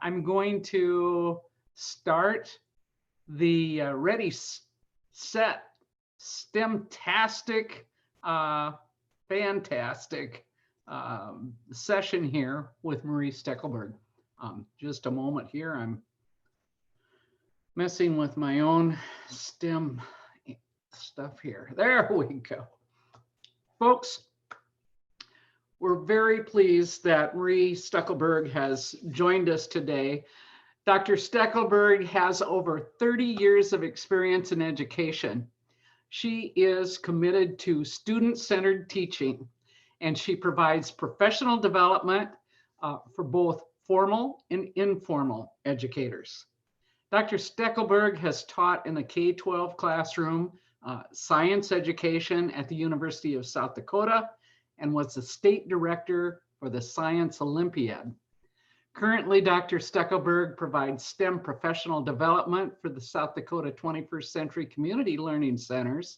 I'm going to start the Ready, Set, STEMtastic, fantastic session here with Marie Steckelberg. Just a moment here. I'm messing with my own STEM stuff here. There we go. Folks, we're very pleased that Marie Steckelberg has joined us today. Dr. Steckelberg has over 30 years of experience in education. She is committed to student-centered teaching, and she provides professional development for both formal and informal educators. Dr. Steckelberg has taught in the K-12 classroom, science education at the University of South Dakota, and was the state director for the Science Olympiad. Currently, Dr. Steckelberg provides STEM professional development for the South Dakota 21st Century Community Learning Centers.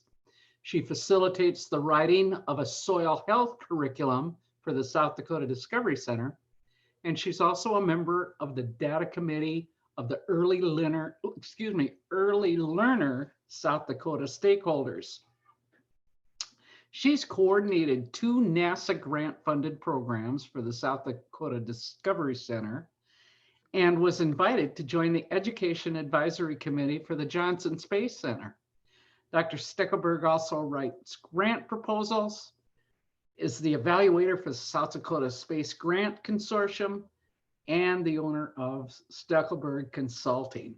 She facilitates the writing of a soil health curriculum for the South Dakota Discovery Center. And she's also a member of the data committee of the Early Learner South Dakota stakeholders. She's coordinated 2 NASA grant-funded programs for the South Dakota Discovery Center and was invited to join the Education Advisory Committee for the Johnson Space Center. Dr. Steckelberg also writes grant proposals, is the evaluator for the South Dakota Space Grant Consortium, and the owner of Steckelberg Consulting.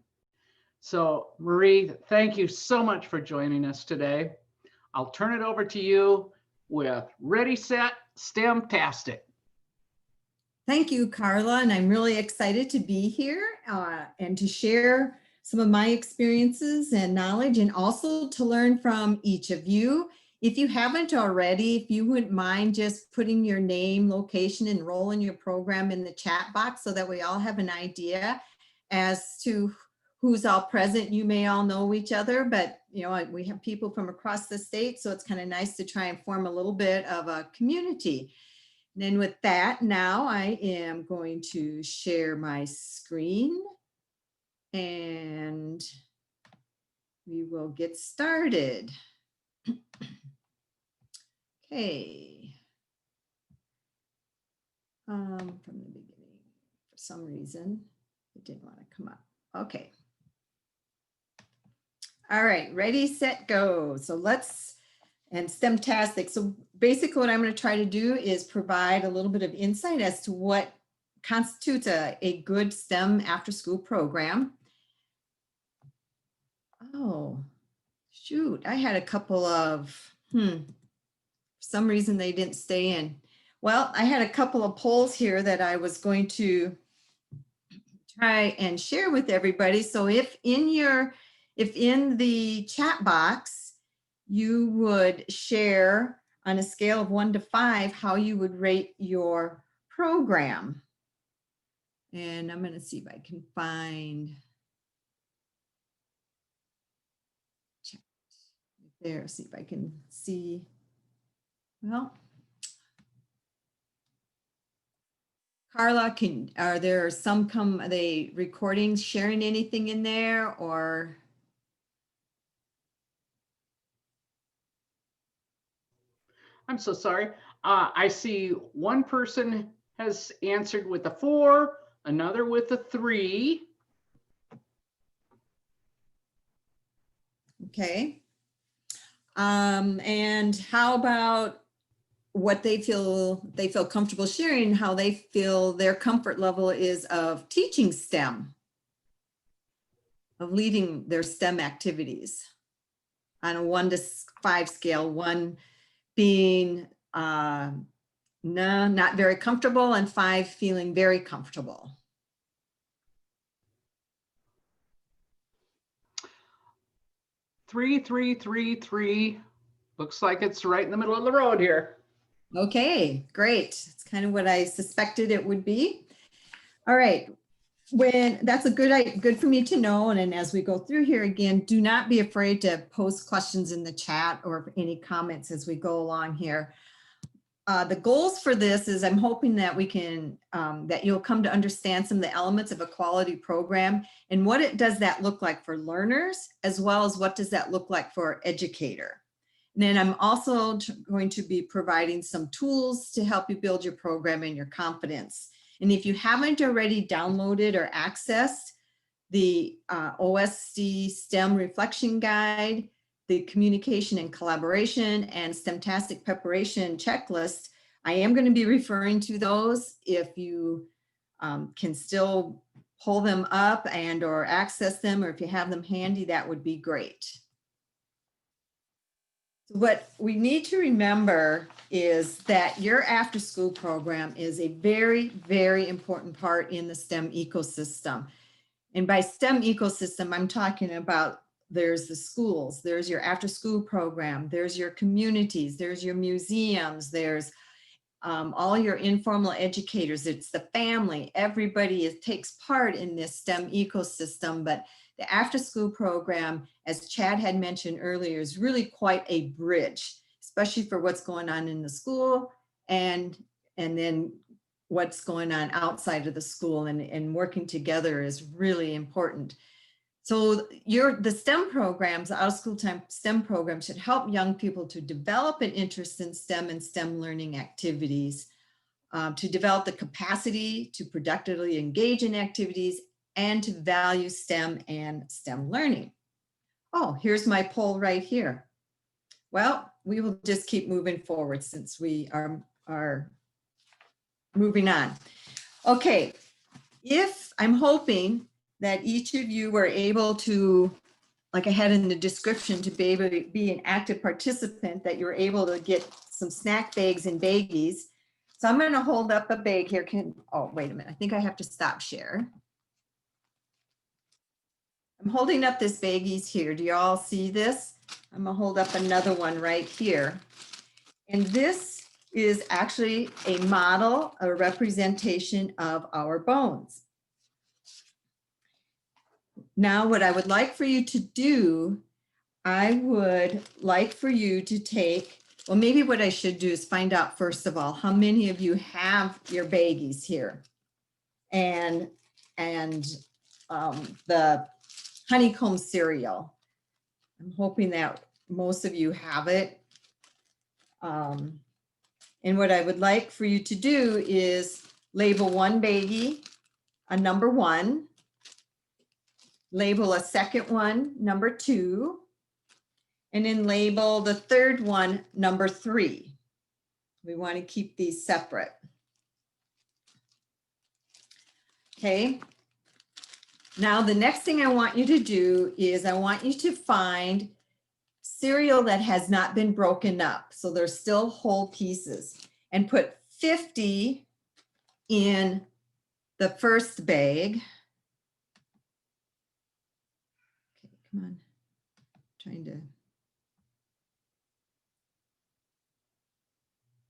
So Marie, thank you so much for joining us today. I'll turn it over to you with Ready, Set, STEMtastic. Thank you, Carla, and I'm really excited to be here and to share some of my experiences and knowledge, and also to learn from each of you. If you haven't already, if you wouldn't mind just putting your name, location, and role in your program in the chat box so that we all have an idea as to who's all present. You may all know each other, but you know, we have people from across the state, so it's kind of nice to try and form a little bit of a community. And then with that, now I am going to share my screen and we will get started. Okay. From the beginning, for some reason, it didn't want to come up. Okay. All right, ready, set, go. So let's, and STEMtastic. So basically what I'm going to try to do is provide a little bit of insight as to what constitutes a good STEM after school program. Oh, shoot, I had a couple of, for some reason they didn't stay in. Well, I had a couple of polls here that I was going to try and share with everybody. So if in the chat box, you would share on a scale of 1 to 5, how you would rate your program. And I'm going to see if I can find chat there, see if I can see. Well, Carla, are there some are they recordings, sharing anything in there, or? I'm so sorry. I see one person has answered with a 4, another with a 3. Okay. And how about what they feel comfortable sharing, how they feel their comfort level is of teaching STEM, of leading their STEM activities on a 1 to 5 scale, 1 being no, not very comfortable, and 5 feeling very comfortable. Three, 3, 3, 3. Looks like it's right in the middle of the road here. Okay, great. It's kind of what I suspected it would be. All right. That's a good for me to know. And then as we go through here again, do not be afraid to post questions in the chat or any comments as we go along here. the goals for this is I'm hoping that we can, that you'll come to understand some of the elements of a quality program and what does that look like for learners, as well as what does that look like for educator. And then I'm also going to be providing some tools to help you build your program and your confidence. And if you haven't already downloaded or accessed the OST STEM Reflection Guide, the Communication and Collaboration, and STEMtastic Preparation Checklist, I am going to be referring to those. If you can still pull them up and or access them, or if you have them handy, that would be great. What we need to remember is that your after school program is a very, very important part in the STEM ecosystem. And by STEM ecosystem, I'm talking about there's the schools, there's your after school program, there's your communities, there's your museums, there's all your informal educators, it's the family, everybody takes part in this STEM ecosystem. But the after school program, as Chad had mentioned earlier, is really quite a bridge, especially for what's going on in the school and then what's going on outside of the school, and working together is really important. So the STEM programs, out of school time STEM programs, should help young people to develop an interest in STEM and STEM learning activities, to develop the capacity to productively engage in activities, and to value STEM and STEM learning. Oh, here's my poll right here. Well, we will just keep moving forward since we are moving on. Okay, if I'm hoping that each of you were able to, like I had in the description, to be able to be an active participant, that you're able to get some snack bags and baggies. So I'm going to hold up a bag here. Oh, wait a minute. I think I have to stop share. I'm holding up this baggies here. Do you all see this? I'm going to hold up another one right here. And this is actually a model, a representation of our bones. Now, what I would like for you to do, I would like for you to take, well, maybe what I should do is find out, first of all, how many of you have your baggies here, and the honeycomb cereal. I'm hoping that most of you have it. And what I would like for you to do is label one baggie a number 1, label a second one number 2, and then label the third one number 3. We want to keep these separate. Okay. Now, the next thing I want you to do is I want you to find cereal that has not been broken up. So there's still whole pieces, and put 50 in the first bag. Okay, come on. Trying to,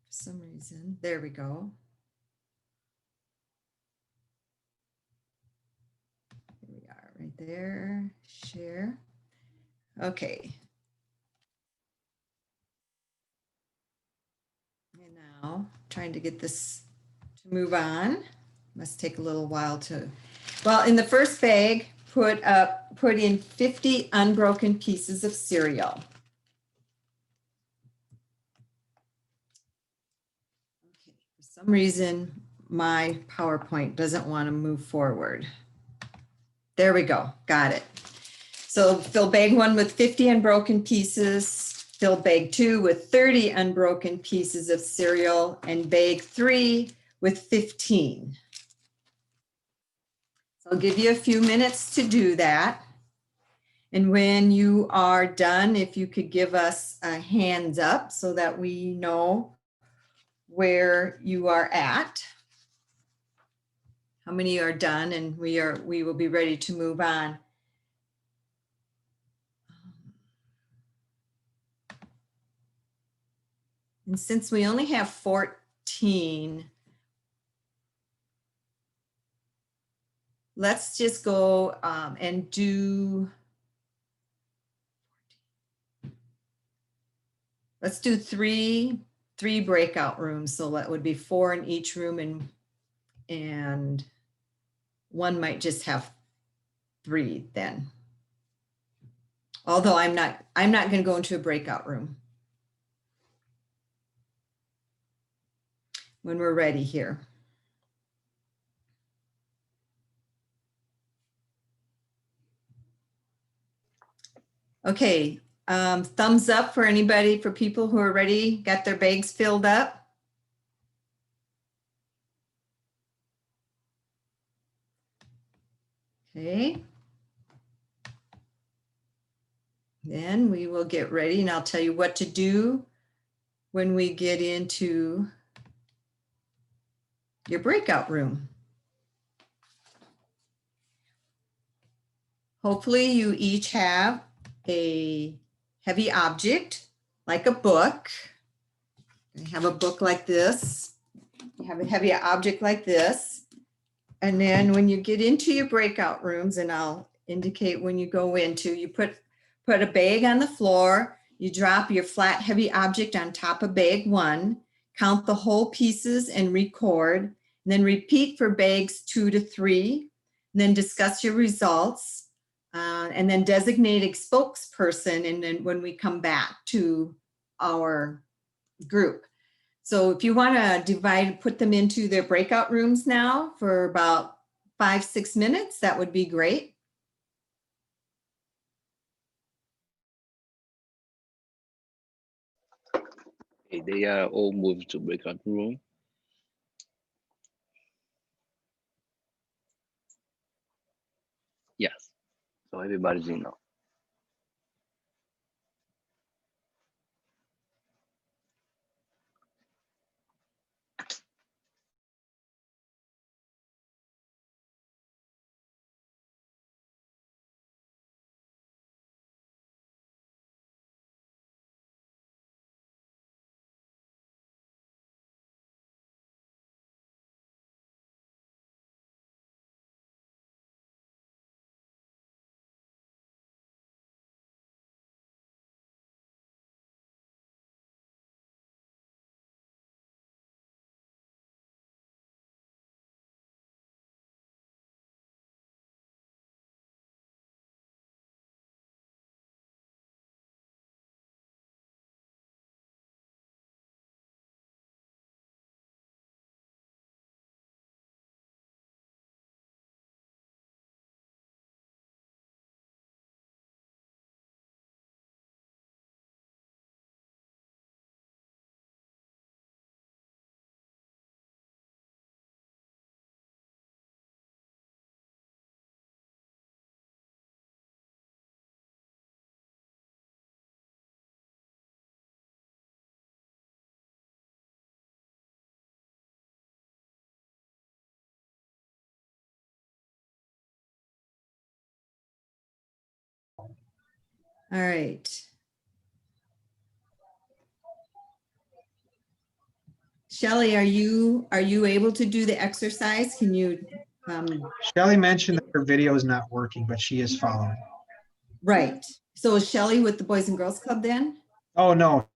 for some reason, there we go. Here we are, right there, share. Okay. And now trying to get this to move on. Must take a little while to, well, in the first bag, put in 50 unbroken pieces of cereal. Okay, for some reason, my PowerPoint doesn't want to move forward. There we go, got it. So fill bag 1 with 50 unbroken pieces, fill bag 2 with 30 unbroken pieces of cereal, and bag 3 with 15. So I'll give you a few minutes to do that. And when you are done, if you could give us a hands up so that we know where you are at, how many are done, and we will be ready to move on. And since we only have 14, let's just go and do, let's do 3 3 breakout rooms, so that would be 4 in each room, and one might just have 3 then. Although I'm not going to go into a breakout room when we're ready here. Okay, thumbs up for anybody, for people who are ready, got their bags filled up. Okay. Then we will get ready, and I'll tell you what to do when we get into your breakout room. Hopefully you each have a heavy object, like a book. You have a book like this. You have a heavy object like this. And then when you get into your breakout rooms, and I'll indicate when you go into, you put a bag on the floor, you drop your flat heavy object on top of bag 1, count the whole pieces and record, and then repeat for bags 2 to 3, and then discuss your results, and then designate a spokesperson, and then when we come back to our group. So if you want to put them into their breakout rooms now for about 5-6 minutes, that would be great. Okay, they are all moved to breakout room. Yes, so everybody's in now. All right. Shelley, are you able to do the exercise? Can you? Shelley mentioned that her video is not working, but she is following. Right. So is Shelley with the Boys and Girls Club then? Oh, no,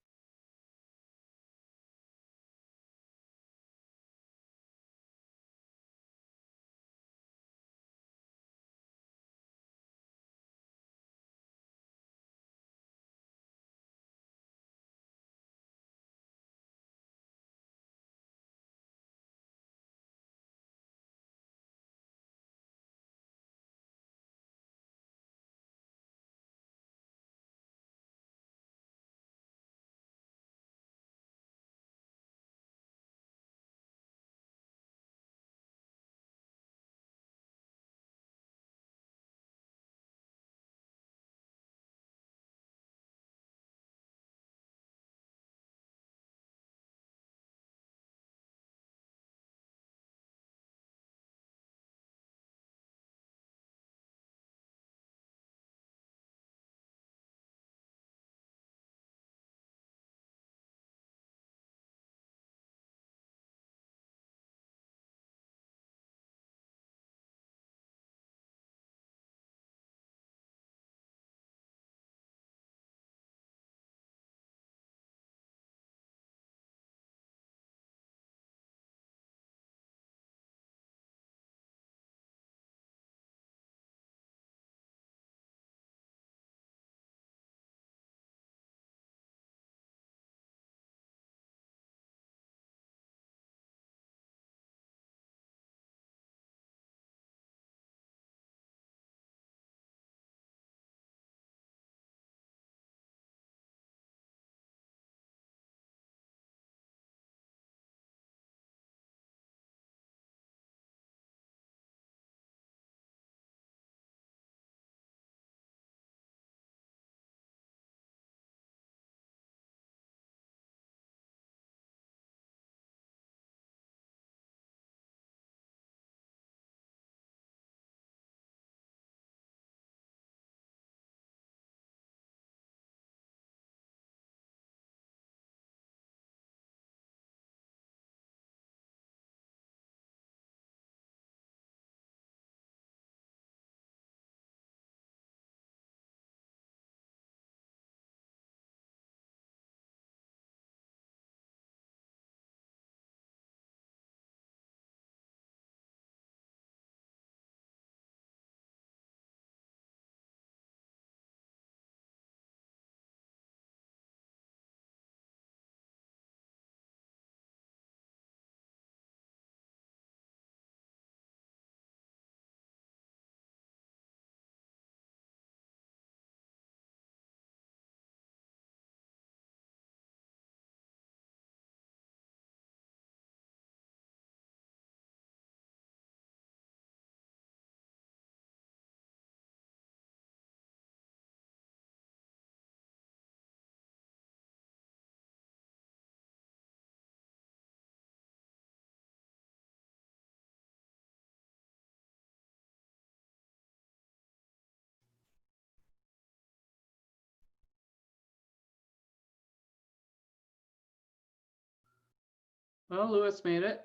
Well, Lewis made it.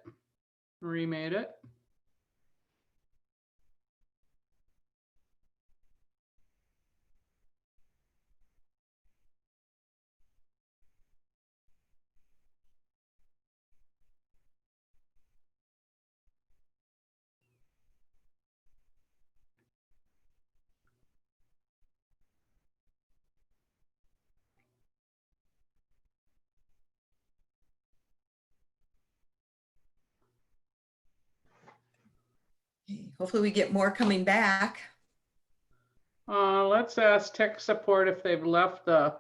Remade it. Okay, hopefully we get more coming back. Let's ask tech support if they've left the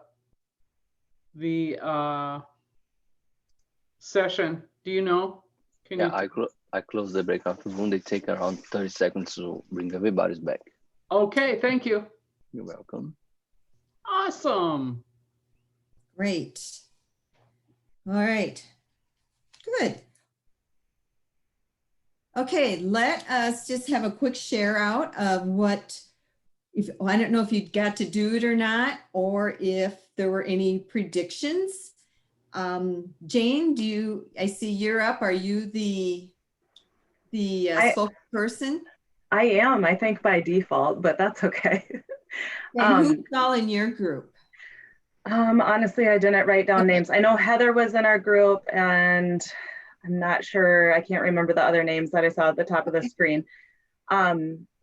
session. Do you know? Can Yeah, you? I closed the breakout room. They take around 30 seconds to bring everybody's back. Okay, thank you. You're welcome. Awesome. Great. All right. Good. Okay, let us just have a quick share out of what, if I don't know if you got to do it or not, or if there were any predictions. Jane, I see you're up. Are you the spokesperson? I am, I think by default, but that's okay. And who's all in your group? Honestly, I didn't write down names. I know Heather was in our group, and I'm not sure, I can't remember the other names that I saw at the top of the screen.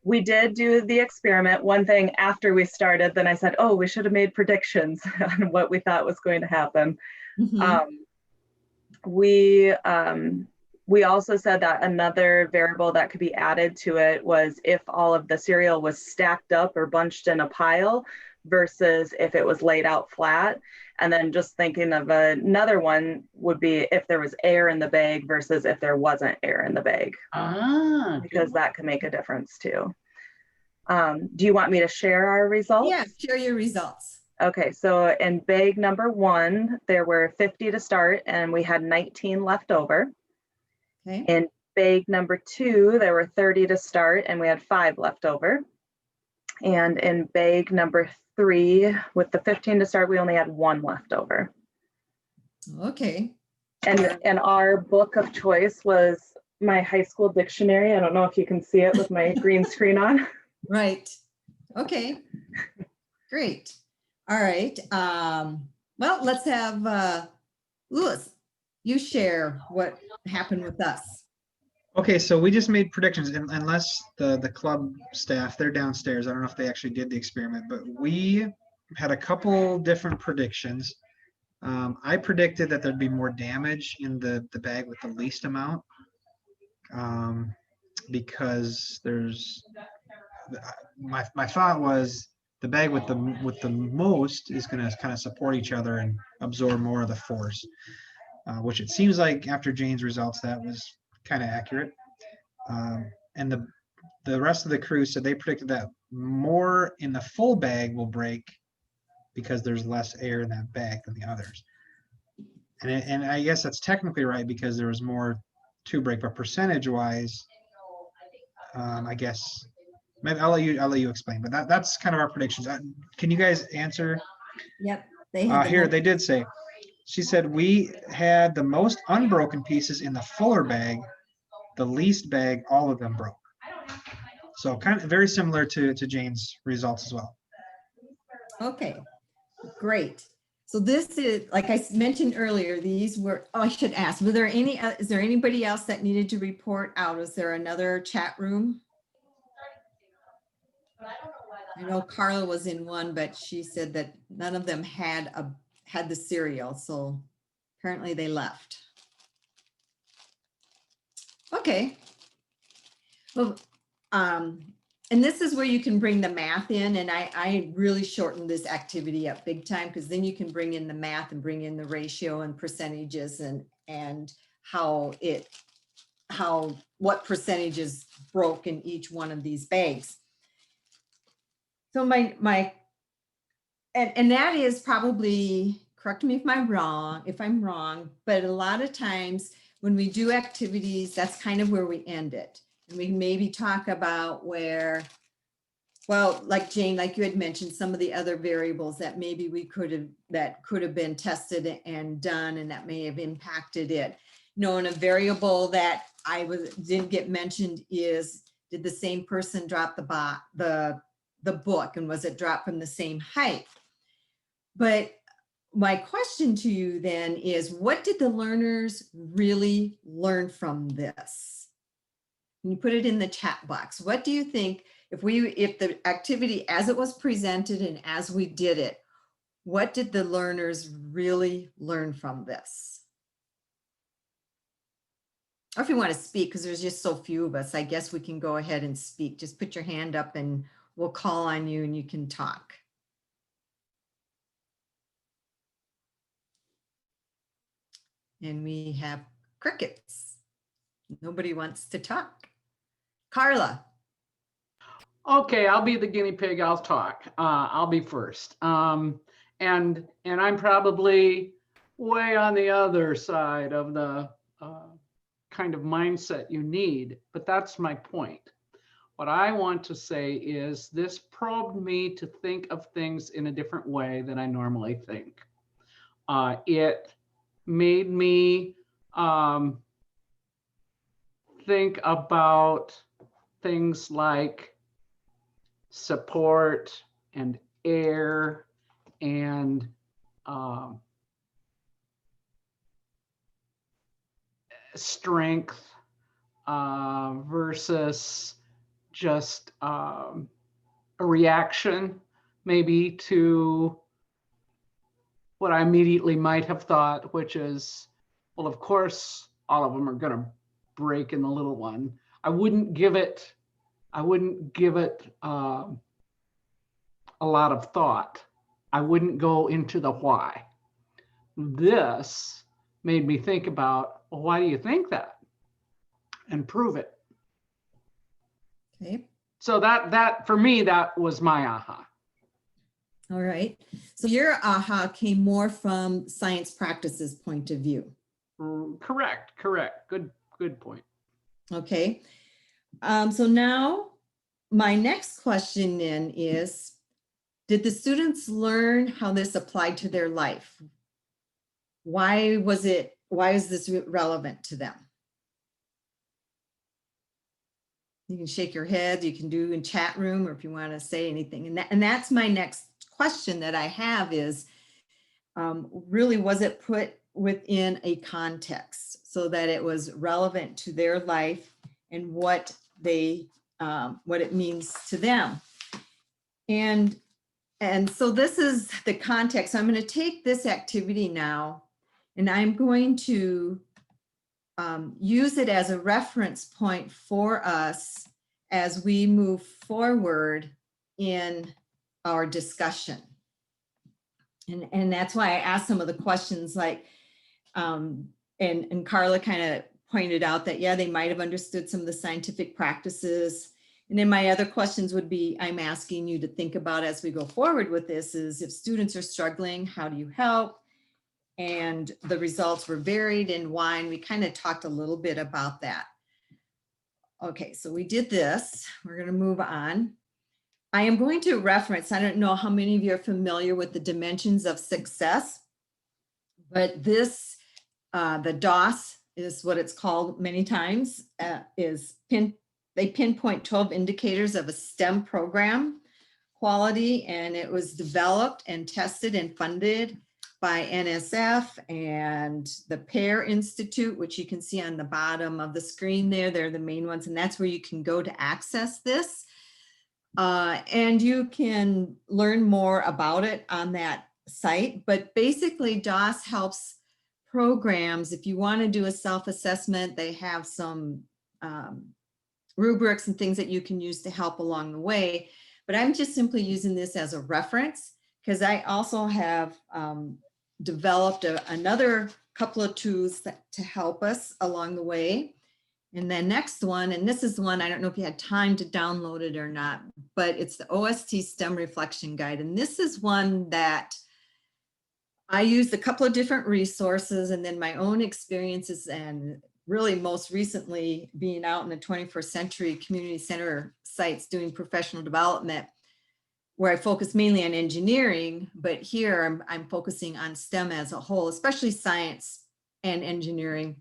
We did do the experiment. One thing after we started, then I said, oh, we should have made predictions on what we thought was going to happen. We also said that another variable that could be added to it was if all of the cereal was stacked up or bunched in a pile versus if it was laid out flat. And then just thinking of another one would be if there was air in the bag versus if there wasn't air in the bag. Because that could make a difference too. Do you want me to share our results? Yeah, share your results. Okay, so in bag number 1, there were 50 to start and we had 19 left over. Okay. In bag number 2, there were 30 to start and we had 5 left over. And in bag number 3, with the 15 to start, we only had 1 left over. Okay. And our book of choice was my high school dictionary. I don't know if you can see it with my green screen on. Right. Okay. Great. All right. Well, let's have Louis, you share what happened with us. Okay, so we just made predictions, unless the club staff, they're downstairs. I don't know if they actually did the experiment, but we had a couple different predictions. I predicted that there'd be more damage in the bag with the least amount, because my thought was the bag with the most is going to kind of support each other and absorb more of the force, which it seems like after Jane's results that was kind of accurate. And the rest of the crew said they predicted that more in the full bag will break because there's less air in that bag than the others. And I guess that's technically right because there was more to break, but percentage wise, I guess maybe I'll let you explain. But that's kind of our predictions. Can you guys answer? Yep. They had Here they did say. She said we had the most unbroken pieces in the fuller bag. The least bag, all of them broke. So kind of very similar to Jane's results as well. Okay, great. So this is, like I mentioned earlier, these were, oh, I should ask, were there any, is there anybody else that needed to report out? Is there another chat room? I know Carla was in one, but she said that none of them had the cereal, so apparently they left. Okay. Well, and this is where you can bring the math in, and I really shortened this activity up big time because then you can bring in the math and bring in the ratio and percentages and what percentages broke in each one of these bags. So and that is probably, correct me if I'm wrong, but a lot of times when we do activities, that's kind of where we end it. And we maybe talk about where, well, like Jane, like you had mentioned, some of the other variables that maybe that could have been tested and done, and that may have impacted it. And a variable that didn't get mentioned is, did the same person drop the book, and was it dropped from the same height? But my question to you then is, what did the learners really learn from this? Can you put it in the chat box? What do you think, if the activity as it was presented and as we did it, what did the learners really learn from this? Or if you want to speak, because there's just so few of us, I guess we can go ahead and speak. Just put your hand up and we'll call on you and you can talk. And we have crickets. Nobody wants to talk. Carla. Okay, I'll be the guinea pig. I'll talk. I'll be first. And I'm probably way on the other side of the kind of mindset you need, but that's my point. What I want to say is this probed me to think of things in a different way than I normally think. It made me think about things like support and air and strength versus just a reaction maybe to what I immediately might have thought, which is, well, of course, all of them are going to break in the little one. I wouldn't give it a lot of thought. I wouldn't go into the why. This made me think about, well, why do you think that? And prove it. Okay. So that for me, that was my aha. All right. So your aha came more from science practices point of view. Correct. Good point. Okay. So now my next question then is, did the students learn how this applied to their life? Why is this relevant to them? You can shake your head, you can do in chat room, or if you want to say anything. And that's my next question that I have is, really, was it put within a context so that it was relevant to their life and what it means to them? And so this is the context. I'm going to take this activity now, and I'm going to use it as a reference point for us as we move forward in our discussion. And that's why I asked some of the questions, like, and Carla kind of pointed out that, yeah, they might have understood some of the scientific practices. And then my other questions would be, I'm asking you to think about as we go forward with this is, if students are struggling, how do you help? And the results were varied and why, and we kind of talked a little bit about that. Okay, so we did this. We're going to move on. I am going to reference, I don't know how many of you are familiar with the dimensions of success, but this, the DOS is what it's called many times, they pinpoint 12 indicators of a STEM program quality, and it was developed and tested and funded by NSF and the Pear Institute, which you can see on the bottom of the screen there. They're the main ones, and that's where you can go to access this. And you can learn more about it on that site. But basically, DOS helps programs. If you want to do a self-assessment, they have some rubrics and things that you can use to help along the way. But I'm just simply using this as a reference, because I also have developed another couple of tools to help us along the way. And then next one, and this is the one, I don't know if you had time to download it or not, but it's the OST STEM Reflection Guide. And this is one that I used a couple of different resources and then my own experiences, and really most recently being out in the 21st century community center sites doing professional development, where I focus mainly on engineering, but here I'm focusing on STEM as a whole, especially science and engineering.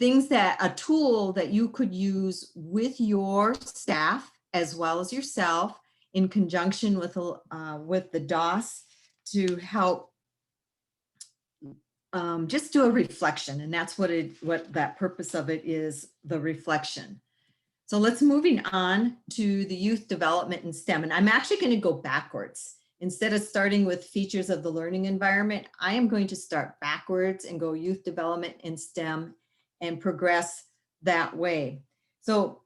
a tool that you could use with your staff as well as yourself in conjunction with the DOS to help just do a reflection. And that's what that purpose of it is, the reflection. So let's moving on to the youth development in STEM. And I'm actually going to go backwards. Instead of starting with features of the learning environment, I am going to start backwards and go youth development in STEM and progress that way. So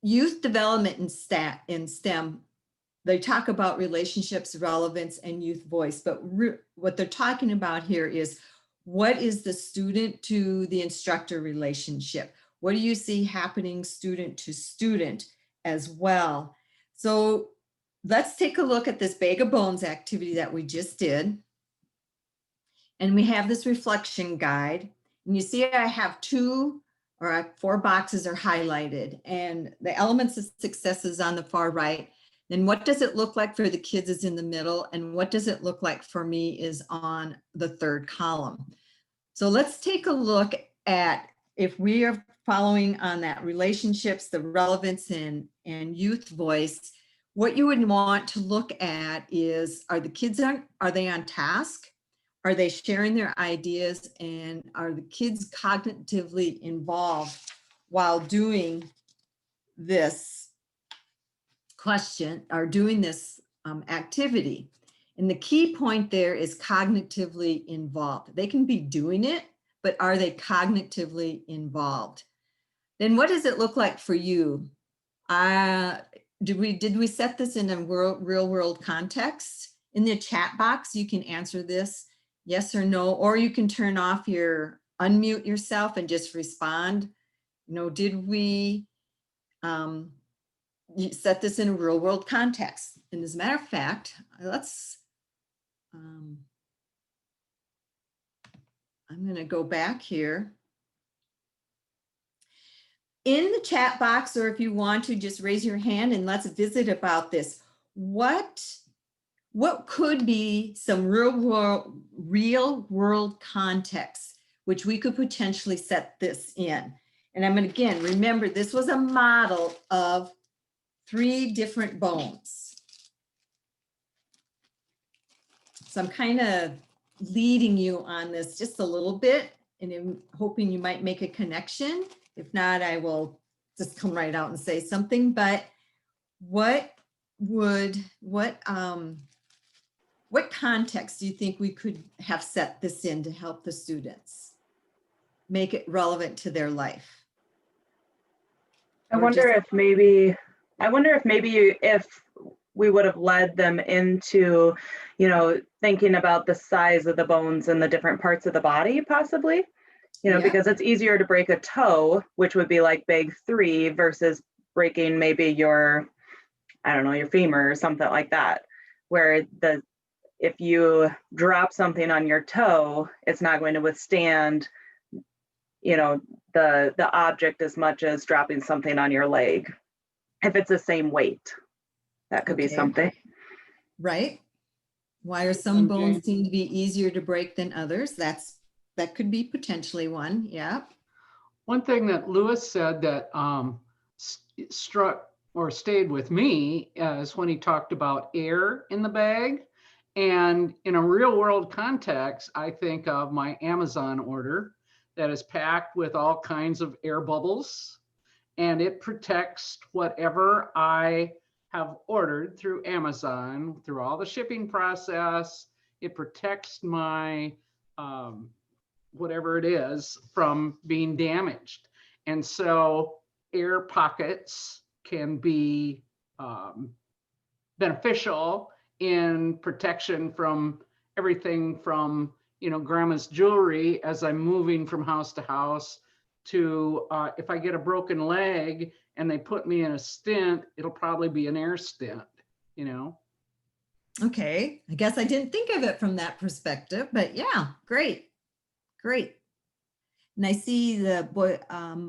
youth development in STEM, they talk about relationships, relevance, and youth voice. But what they're talking about here is, what is the student to the instructor relationship? What do you see happening student to student as well? So let's take a look at this bag of bones activity that we just did. And we have this reflection guide. And you see I have 4 boxes are highlighted, and the elements of success is on the far right. Then what does it look like for the kids is in the middle, and what does it look like for me is on the third column. So let's take a look at, if we are following on that relationships, the relevance and youth voice, what you would want to look at is, are the kids are they on task? Are they sharing their ideas, and are the kids cognitively involved while doing this question or doing this activity? And the key point there is cognitively involved. They can be doing it, but are they cognitively involved? Then what does it look like for you? Did we set this in a real world context? In the chat box, you can answer this yes or no, or you can unmute yourself and just respond. Did we set this in a real world context? And as a matter of fact, I'm going to go back here. In the chat box, or if you want to, just raise your hand and let's visit about this. What could be some real world context which we could potentially set this in? And I'm going to, again, remember, this was a model of 3 different bones. So I'm kind of leading you on this just a little bit, and I'm hoping you might make a connection. If not, I will just come right out and say something. But what context do you think we could have set this in to help the students make it relevant to their life? I wonder if maybe if we would have led them into, thinking about the size of the bones and the different parts of the body, possibly, because it's easier to break a toe, which would be like bag 3, versus breaking maybe your femur or something like that, where if you drop something on your toe, it's not going to withstand, the object as much as dropping something on your leg. If it's the same weight, that could be something. Right. Why are some bones seem to be easier to break than others? That could be potentially one. Yeah. One thing that Lewis said that struck or stayed with me is when he talked about air in the bag. And in a real world context, I think of my Amazon order that is packed with all kinds of air bubbles, and it protects whatever I have ordered through Amazon, through all the shipping process. It protects my whatever it is from being damaged. And so air pockets can be beneficial in protection from everything from, grandma's jewelry as I'm moving from house to house, to if I get a broken leg and they put me in a stent, it'll probably be an air stent, Okay, I guess I didn't think of it from that perspective, but yeah, great. And I see the boy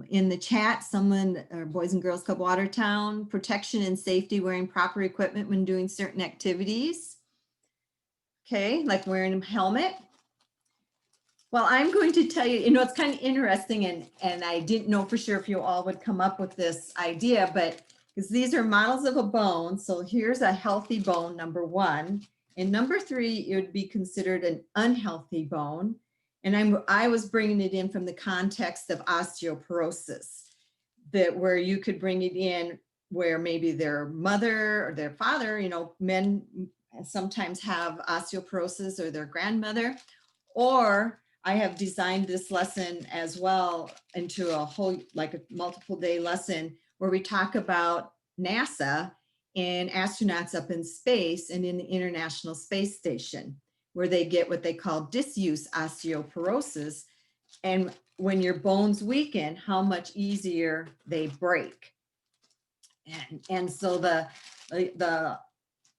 in the chat, someone, Boys and Girls Club Watertown, protection and safety, wearing proper equipment when doing certain activities. Okay, like wearing a helmet. Well, I'm going to tell you, it's kind of interesting, and I didn't know for sure if you all would come up with this idea, but because these are models of a bone. So here's a healthy bone, number one. And number three, it would be considered an unhealthy bone. And I was bringing it in from the context of osteoporosis, that where you could bring it in where maybe their mother or their father, men sometimes have osteoporosis, or their grandmother, or I have designed this lesson as well into a whole, like a multiple day lesson where we talk about NASA and astronauts up in space and in the International Space Station, where they get what they call disuse osteoporosis. And when your bones weaken, how much easier they break. And so the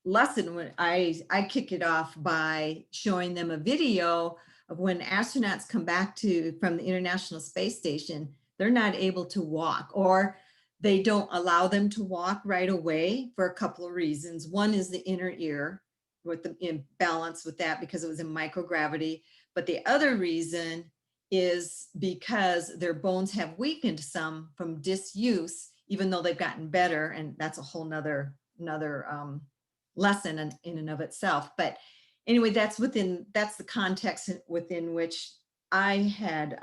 lesson, when I kick it off by showing them a video of when astronauts come back from the International Space Station, they're not able to walk, or they don't allow them to walk right away for a couple of reasons. One is the inner ear, with the imbalance with that because it was in microgravity. But the other reason is because their bones have weakened some from disuse, even though they've gotten better. And that's a whole nother lesson in and of itself. But anyway, that's the context within which I had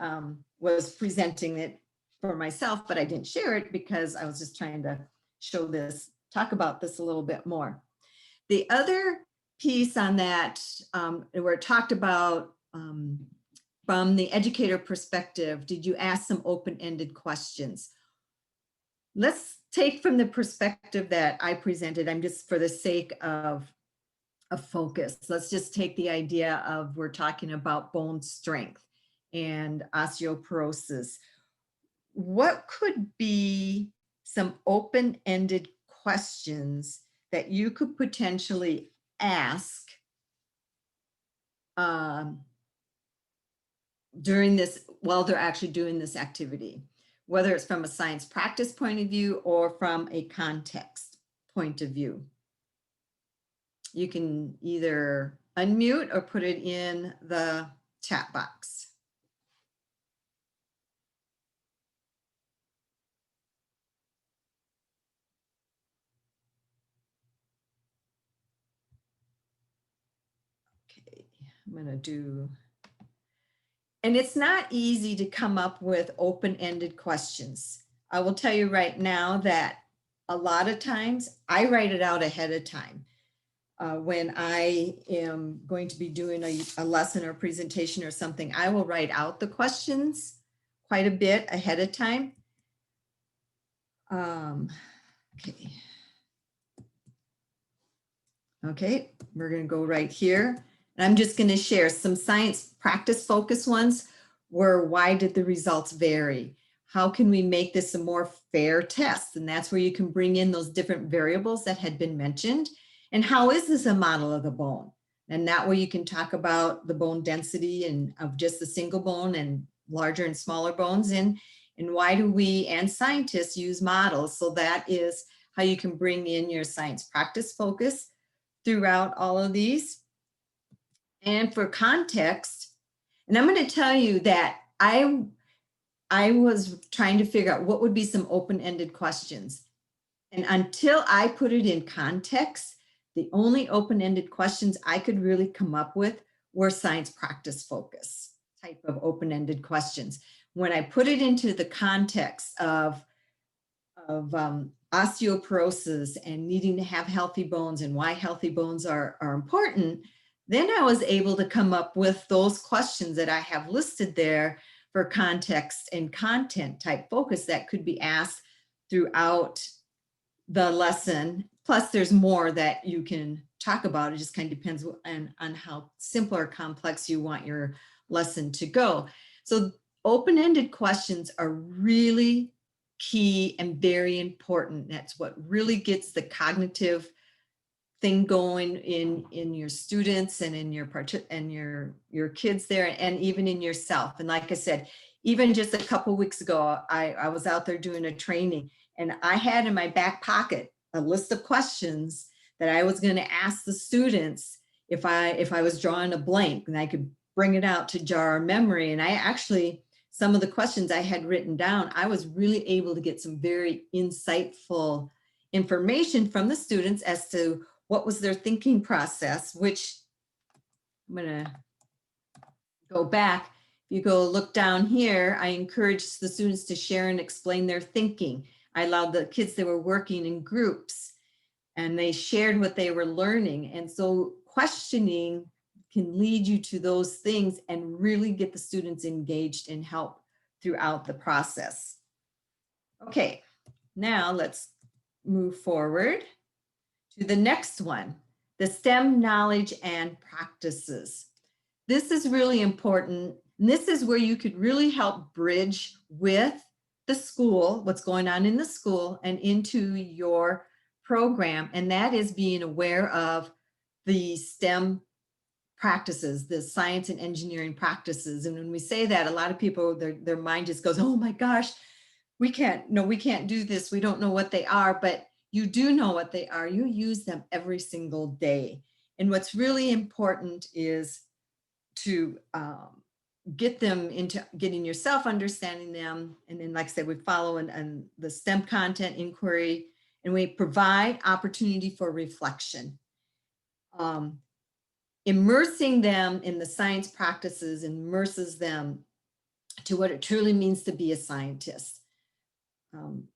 was presenting it for myself, but I didn't share it because I was just trying to talk about this a little bit more. The other piece on that, where it talked about from the educator perspective, did you ask some open-ended questions? Let's take from the perspective that I presented, I'm just for the sake of focus. Let's just take the idea of, we're talking about bone strength and osteoporosis. What could be some open-ended questions that you could potentially ask during this, while they're actually doing this activity, whether it's from a science practice point of view or from a context point of view? You can either unmute or put it in the chat box. Okay, I'm gonna do, and it's not easy to come up with open-ended questions. I will tell you right now that a lot of times I write it out ahead of time. When I am going to be doing a lesson or presentation or something, I will write out the questions quite a bit ahead of time. Okay. Okay, we're going to go right here. And I'm just going to share some science practice focus ones where, why did the results vary? How can we make this a more fair test? And that's where you can bring in those different variables that had been mentioned. And how is this a model of the bone? And that way you can talk about the bone density and of just the single bone and larger and smaller bones. And why do we and scientists use models? So that is how you can bring in your science practice focus throughout all of these. And for context, and I'm going to tell you that I was trying to figure out what would be some open-ended questions. And until I put it in context, the only open-ended questions I could really come up with were science practice focus type of open-ended questions. When I put it into the context of osteoporosis and needing to have healthy bones and why healthy bones are important, then I was able to come up with those questions that I have listed there for context and content type focus that could be asked throughout the lesson. Plus there's more that you can talk about. It just kind of depends on how simple or complex you want your lesson to go. So open-ended questions are really key and very important. That's what really gets the cognitive thing going in your students and in your kids there, and even in yourself. And like I said, even just a couple of weeks ago, I was out there doing a training, and I had in my back pocket a list of questions that I was going to ask the students if I was drawing a blank, and I could bring it out to jar our memory. And I actually, some of the questions I had written down, I was really able to get some very insightful information from the students as to what was their thinking process, which I'm gonna go back. If you go look down here, I encouraged the students to share and explain their thinking. I allowed the kids that were working in groups and they shared what they were learning. And so questioning can lead you to those things and really get the students engaged and help throughout the process. Okay, now let's move forward to the next one, the STEM knowledge and practices. This is really important. And this is where you could really help bridge with the school, what's going on in the school and into your program. And that is being aware of the STEM practices, the science and engineering practices. And when we say that, a lot of people, their mind just goes, oh my gosh, we can't do this. We don't know what they are, but you do know what they are. You use them every single day. And what's really important is to get them into getting yourself understanding them. And then, like I said, we follow and the STEM content inquiry, and we provide opportunity for reflection. Immersing them in the science practices immerses them to what it truly means to be a scientist.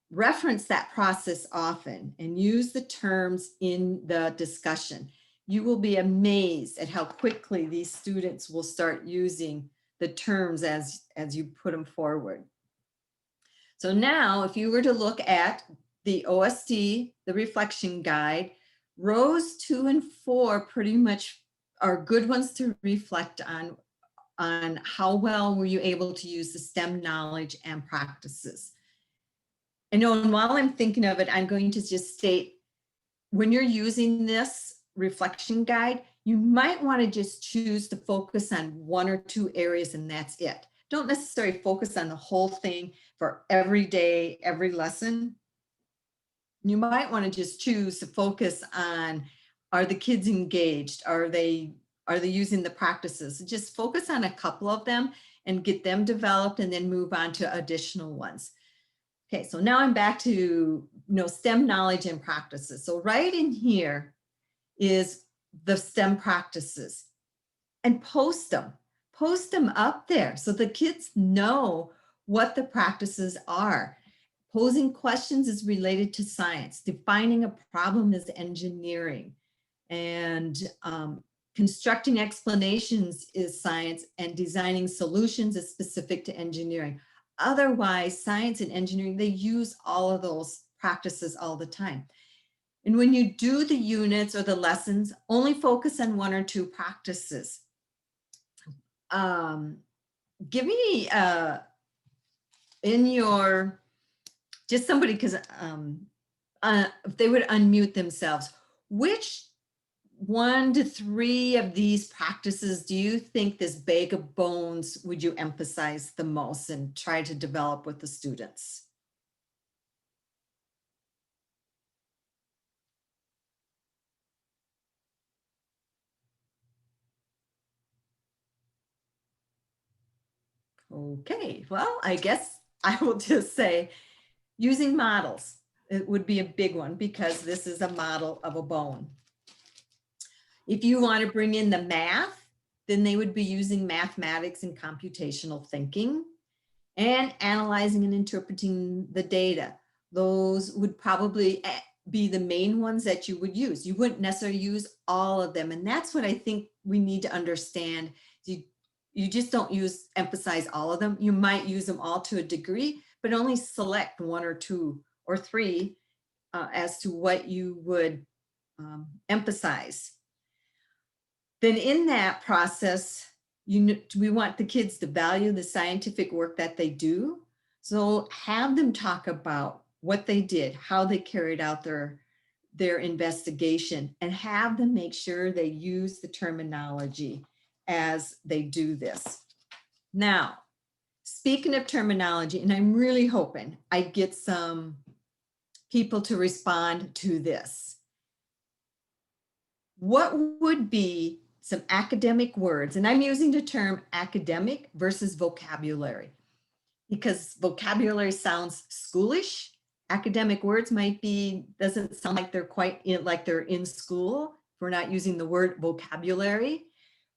Reference that process often and use the terms in the discussion. You will be amazed at how quickly these students will start using the terms as you put them forward. So now, if you were to look at the OST, the reflection guide, rows 2 and 4 pretty much are good ones to reflect on how well were you able to use the STEM knowledge and practices. And while I'm thinking of it, I'm going to just state, when you're using this reflection guide, you might want to just choose to focus on 1 or 2 areas and that's it. Don't necessarily focus on the whole thing for every day, every lesson. You might want to just choose to focus on, are the kids engaged? Are they using the practices? Just focus on a couple of them and get them developed and then move on to additional ones. Okay, so now I'm back to STEM knowledge and practices. So right in here is the STEM practices, and post them up there so the kids know what the practices are. Posing questions is related to science. Defining a problem is engineering. And constructing explanations is science, and designing solutions is specific to engineering. Otherwise, science and engineering, they use all of those practices all the time. And when you do the units or the lessons, only focus on 1 or 2 practices. Give me in your, just somebody, because if they would unmute themselves, which 1 to 3 of these practices do you think this bag of bones would you emphasize the most and try to develop with the students? Okay, well, I guess I will just say using models. It would be a big one because this is a model of a bone. If you want to bring in the math, then they would be using mathematics and computational thinking and analyzing and interpreting the data. Those would probably be the main ones that you would use. You wouldn't necessarily use all of them. And that's what I think we need to understand. You just don't emphasize all of them. You might use them all to a degree, but only select 1 or 2 or 3 as to what you would emphasize. Then in that process, we want the kids to value the scientific work that they do. So have them talk about what they did, how they carried out their investigation, and have them make sure they use the terminology as they do this. Now, speaking of terminology, and I'm really hoping I get some people to respond to this. What would be some academic words, and I'm using the term academic versus vocabulary, because vocabulary sounds schoolish. Academic words doesn't sound like they're like they're in school if we're not using the word vocabulary.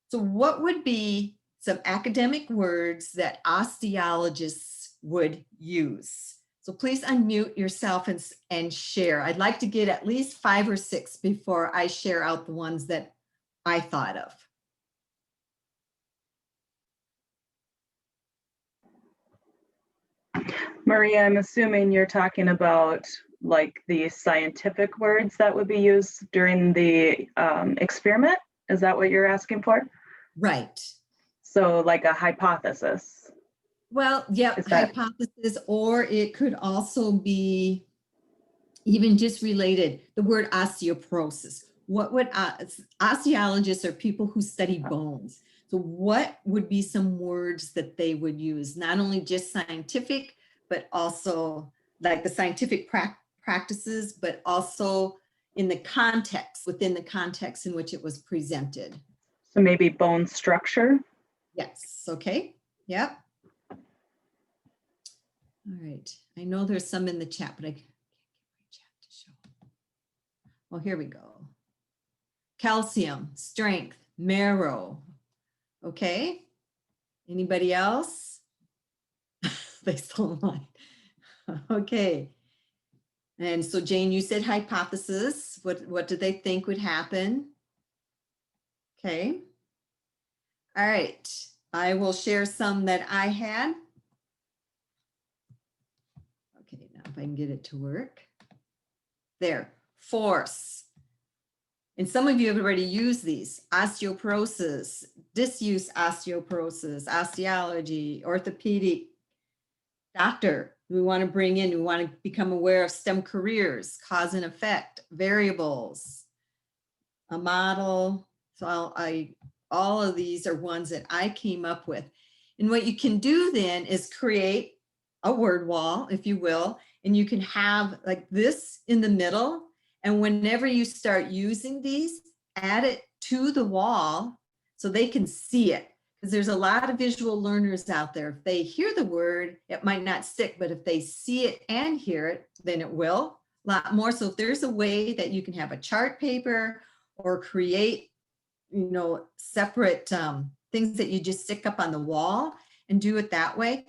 So what would be some academic words that osteologists would use? So please unmute yourself and share. I'd like to get at least 5 or 6 before I share out the ones that I thought of. Maria, I'm assuming you're talking about like the scientific words that would be used during the experiment. Is that what you're asking for? Right. So like a hypothesis. Well, yeah, hypothesis, or it could also be even just related, the word osteoporosis. What would osteologists are people who study bones. So what would be some words that they would use? Not only just scientific, but also like the scientific practices, but also in the context, within the context in which it was presented. So maybe bone structure. Yes, okay, yep. All right, I know there's some in the chat, but I can't get my chat to show. Oh, here we go. Calcium, strength, marrow. Okay, anybody else? They stole mine. Okay, and so Jane, you said hypothesis. What do they think would happen? Okay, all right, I will share some that I had. Okay, now if I can get it to work. There, force. And some of you have already used these: osteoporosis, disuse osteoporosis, osteology, orthopedic, doctor. We want to bring in, we want to become aware of STEM careers, cause and effect, variables, a model. So all of these are ones that I came up with. And what you can do then is create a word wall, if you will, and you can have like this in the middle. And whenever you start using these, add it to the wall so they can see it. Because there's a lot of visual learners out there. If they hear the word, it might not stick, but if they see it and hear it, then it will a lot more. So if there's a way that you can have a chart paper or create, separate things that you just stick up on the wall and do it that way,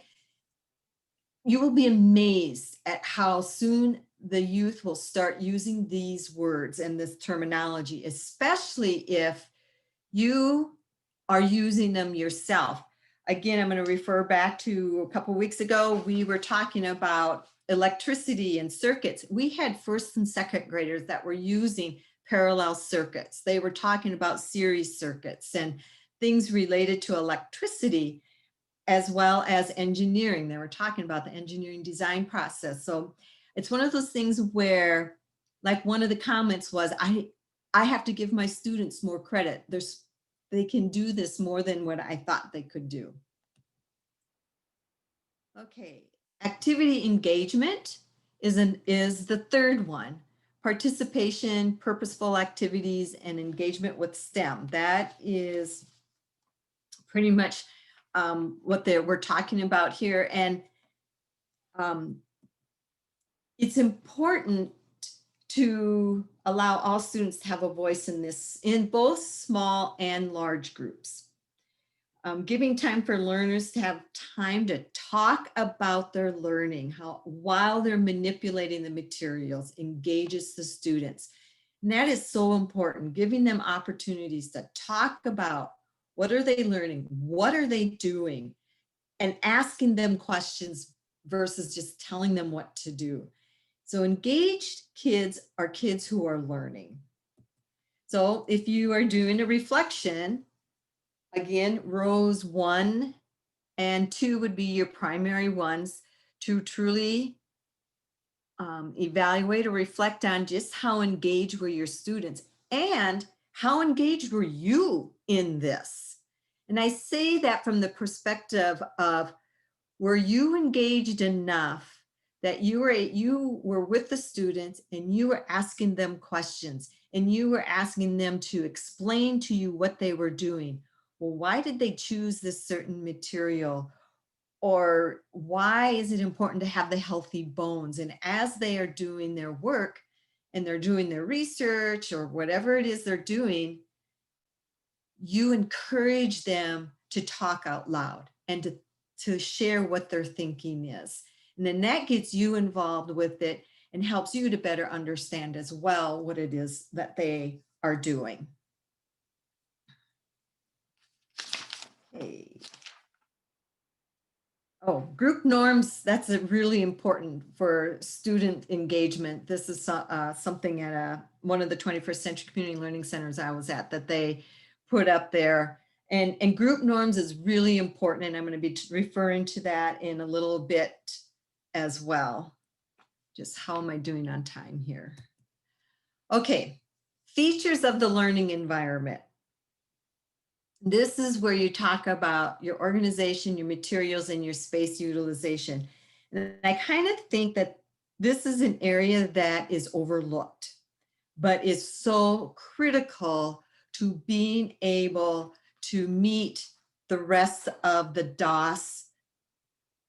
you will be amazed at how soon the youth will start using these words and this terminology, especially if you are using them yourself. Again, I'm going to refer back to a couple of weeks ago, we were talking about electricity and circuits. We had first and second graders that were using parallel circuits. They were talking about series circuits and things related to electricity, as well as engineering. They were talking about the engineering design process. So it's one of those things where, like one of the comments was, I have to give my students more credit. They can do this more than what I thought they could do. Okay, activity engagement is the third one. Participation, purposeful activities, and engagement with STEM. That is pretty much what we're talking about here. And it's important to allow all students to have a voice in this, in both small and large groups. Giving time for learners to have time to talk about their learning, while they're manipulating the materials, engages the students. And that is so important, giving them opportunities to talk about what are they learning, what are they doing, and asking them questions versus just telling them what to do. So engaged kids are kids who are learning. So if you are doing a reflection, again, rows 1 and 2 would be your primary ones to truly evaluate or reflect on just how engaged were your students and how engaged were you in this. And I say that from the perspective of, were you engaged enough that you were with the students and you were asking them questions and you were asking them to explain to you what they were doing. Well, why did they choose this certain material? Or why is it important to have the healthy bones? And as they are doing their work and they're doing their research or whatever it is they're doing, you encourage them to talk out loud and to share what their thinking is. And then that gets you involved with it and helps you to better understand as well what it is that they are doing. Okay. Oh, group norms, that's really important for student engagement. This is something at one of the 21st Century Community Learning Centers I was at that they put up there. And group norms is really important, and I'm going to be referring to that in a little bit as well. Just how am I doing on time here? Okay, features of the learning environment. This is where you talk about your organization, your materials, and your space utilization. And I kind of think that this is an area that is overlooked, but is so critical to being able to meet the rest of the DOS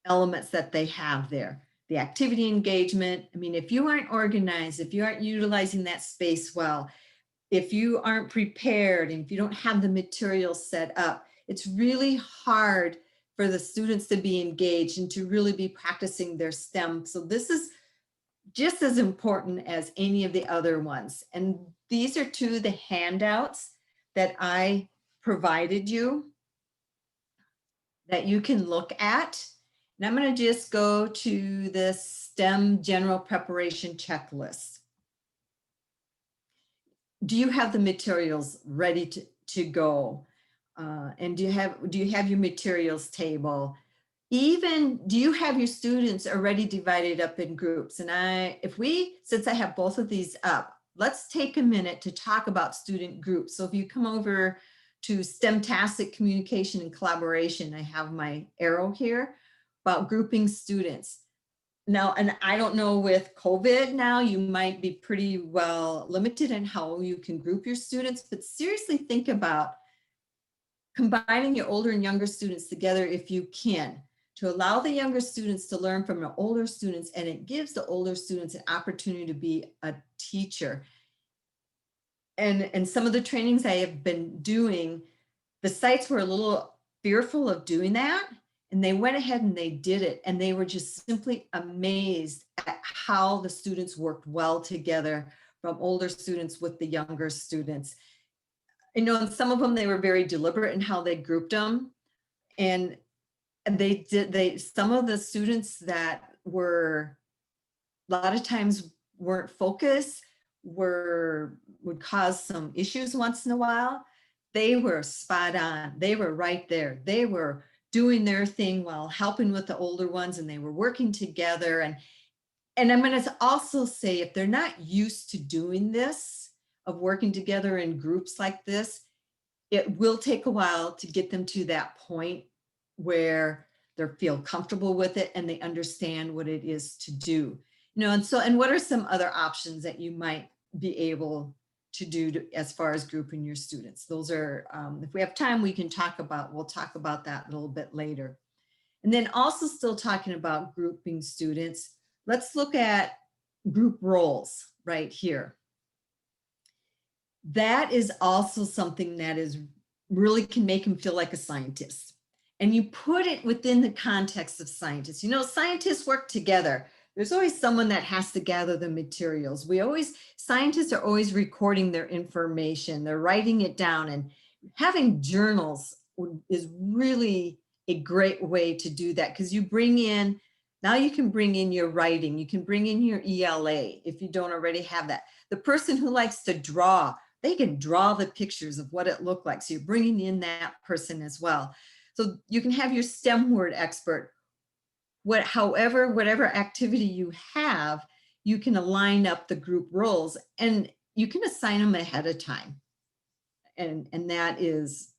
elements that they have there. The activity engagement. I mean, if you aren't organized, if you aren't utilizing that space well, if you aren't prepared and if you don't have the materials set up, it's really hard for the students to be engaged and to really be practicing their STEM. So this is just as important as any of the other ones. And these are two of the handouts that I provided you that you can look at. And I'm going to just go to the STEM general preparation checklist. Do you have the materials ready to go? And do you have your materials table? Even, do you have your students already divided up in groups? And since I have both of these up, let's take a minute to talk about student groups. So if you come over to STEMtastic communication and collaboration, I have my arrow here about grouping students. Now, and I don't know, with COVID now, you might be pretty well limited in how you can group your students, but seriously think about combining your older and younger students together if you can, to allow the younger students to learn from the older students, and it gives the older students an opportunity to be a teacher. And some of the trainings I have been doing, the sites were a little fearful of doing that. And they went ahead and they did it. And they were just simply amazed at how the students worked well together, from older students with the younger students. You know, and some of them, they were very deliberate in how they grouped them. And some of the students that were, a lot of times weren't focused, would cause some issues once in a while. They were spot on. They were right there. They were doing their thing while helping with the older ones, and they were working together. And I'm going to also say, if they're not used to doing this, of working together in groups like this, it will take a while to get them to that point where they feel comfortable with it and they understand what it is to do. You know, and what are some other options that you might be able to do as far as grouping your students? Those are, if we have time, we'll talk about that a little bit later. And then also, still talking about grouping students, let's look at group roles right here. That is also something that is really can make them feel like a scientist. And you put it within the context of scientists. You know, scientists work together. There's always someone that has to gather the materials. Scientists are always recording their information. They're writing it down, and having journals is really a great way to do that, because you can bring in your writing. You can bring in your ELA if you don't already have that. The person who likes to draw, they can draw the pictures of what it looked like. So you're bringing in that person as well. So you can have your STEM word expert. Whatever activity you have, you can align up the group roles, and you can assign them ahead of time. And that is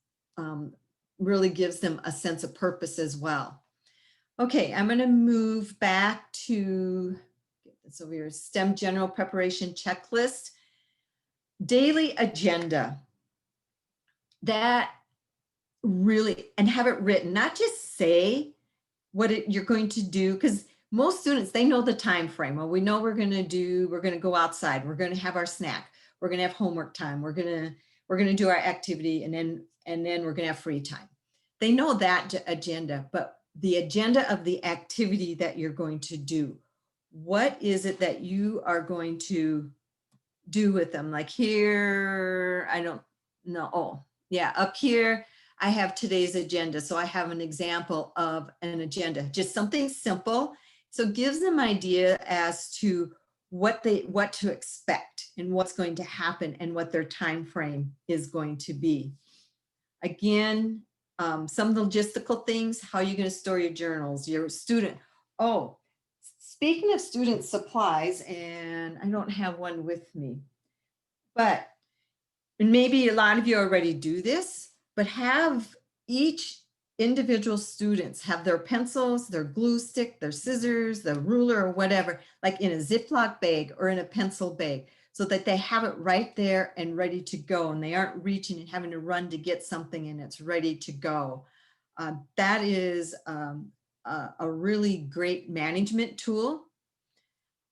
really gives them a sense of purpose as well. Okay, I'm going to move back to, get this over here, STEM general preparation checklist. Daily agenda. That really, and have it written, not just say what you're going to do, because most students, they know the time frame. Well, we know we're going to go outside, we're going to have our snack, we're going to have homework time, we're going to do our activity, and then we're going to have free time. They know that agenda, but the agenda of the activity that you're going to do, what is it that you are going to do with them? Like here, I don't know. Oh, yeah, up here, I have today's agenda. So I have an example of an agenda, just something simple. So it gives them idea as to what to expect and what's going to happen and what their time frame is going to be. Again, some logistical things, how are you going to store your journals, your student? Oh, speaking of student supplies, and I don't have one with me, but maybe a lot of you already do this, but have each individual students have their pencils, their glue stick, their scissors, the ruler, or whatever, like in a Ziploc bag or in a pencil bag, so that they have it right there and ready to go, and they aren't reaching and having to run to get something and it's ready to go. That is a really great management tool.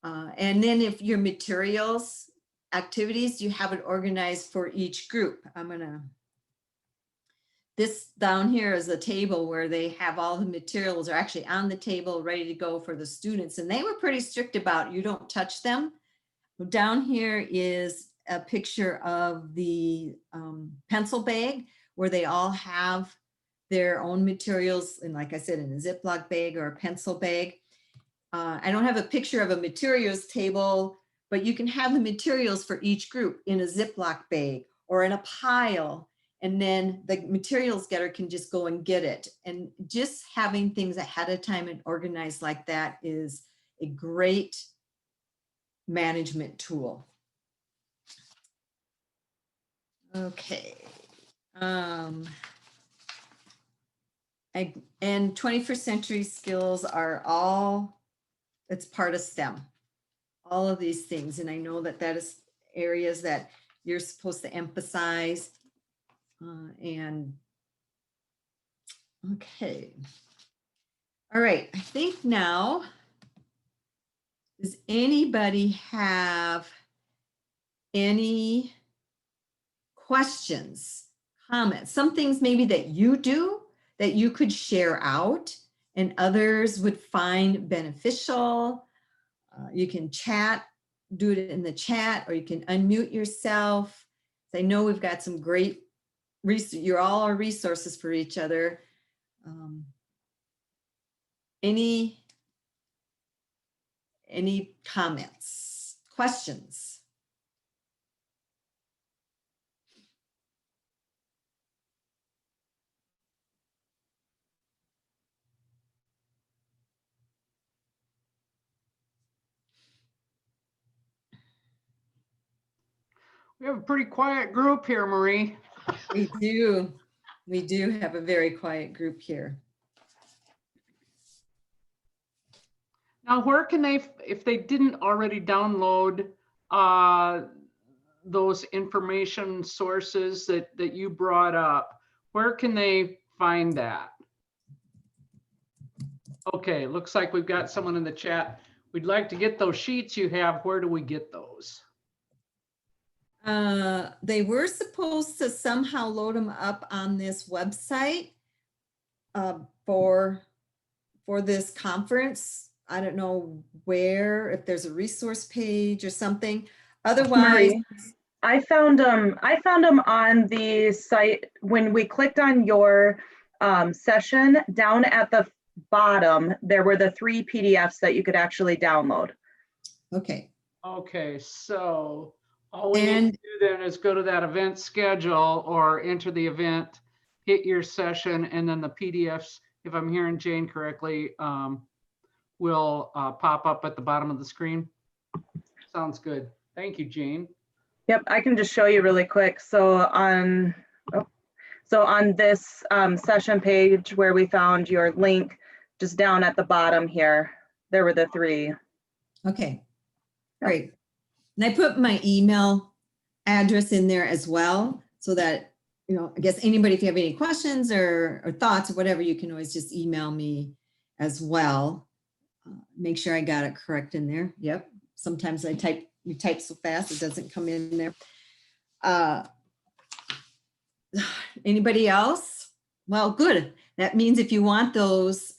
And then if your materials, activities, you have it organized for each group. This down here is a table where they have all the materials are actually on the table ready to go for the students. And they were pretty strict about you don't touch them. Down here is a picture of the pencil bag where they all have their own materials. And like I said, in a Ziploc bag or a pencil bag. I don't have a picture of a materials table, but you can have the materials for each group in a Ziploc bag or in a pile. And then the materials getter can just go and get it. And just having things ahead of time and organized like that is a great management tool. Okay. And 21st century skills are all, it's part of STEM, all of these things. And I know that that is areas that you're supposed to emphasize. And okay. All right, I think now, does anybody have any questions, comments, some things maybe that you do that you could share out and others would find beneficial? You can chat, do it in the chat, or you can unmute yourself. I know we've got some great, you're all our resources for each other. Any comments, questions? We have a pretty quiet group here, Marie. We do. We do have a very quiet group here. Now, where can they, if they didn't already download those information sources that you brought up, where can they find that? Okay, looks like we've got someone in the chat. We'd like to get those sheets you have. Where do we get those? They were supposed to somehow load them up on this website for this conference. I don't know where, if there's a resource page or something. Otherwise, Marie, I found them on the site when we clicked on your session. Down at the bottom, there were the 3 PDFs that you could actually download. okay. Okay, so all we need to do then is go to that event schedule or enter the event, hit your session, and then the PDFs, if I'm hearing Jane correctly, will pop up at the bottom of the screen. Sounds good. Thank you, Jane. Yep, I can just show you really quick. So on this session page where we found your link, just down at the bottom here, there were the three. Okay, great. And I put my email address in there as well, so that, I guess anybody, if you have any questions or thoughts or whatever, you can always just email me as well. Make sure I got it correct in there. Yep. Sometimes you type so fast, it doesn't come in there. Anybody else? Well, good. That means if you want those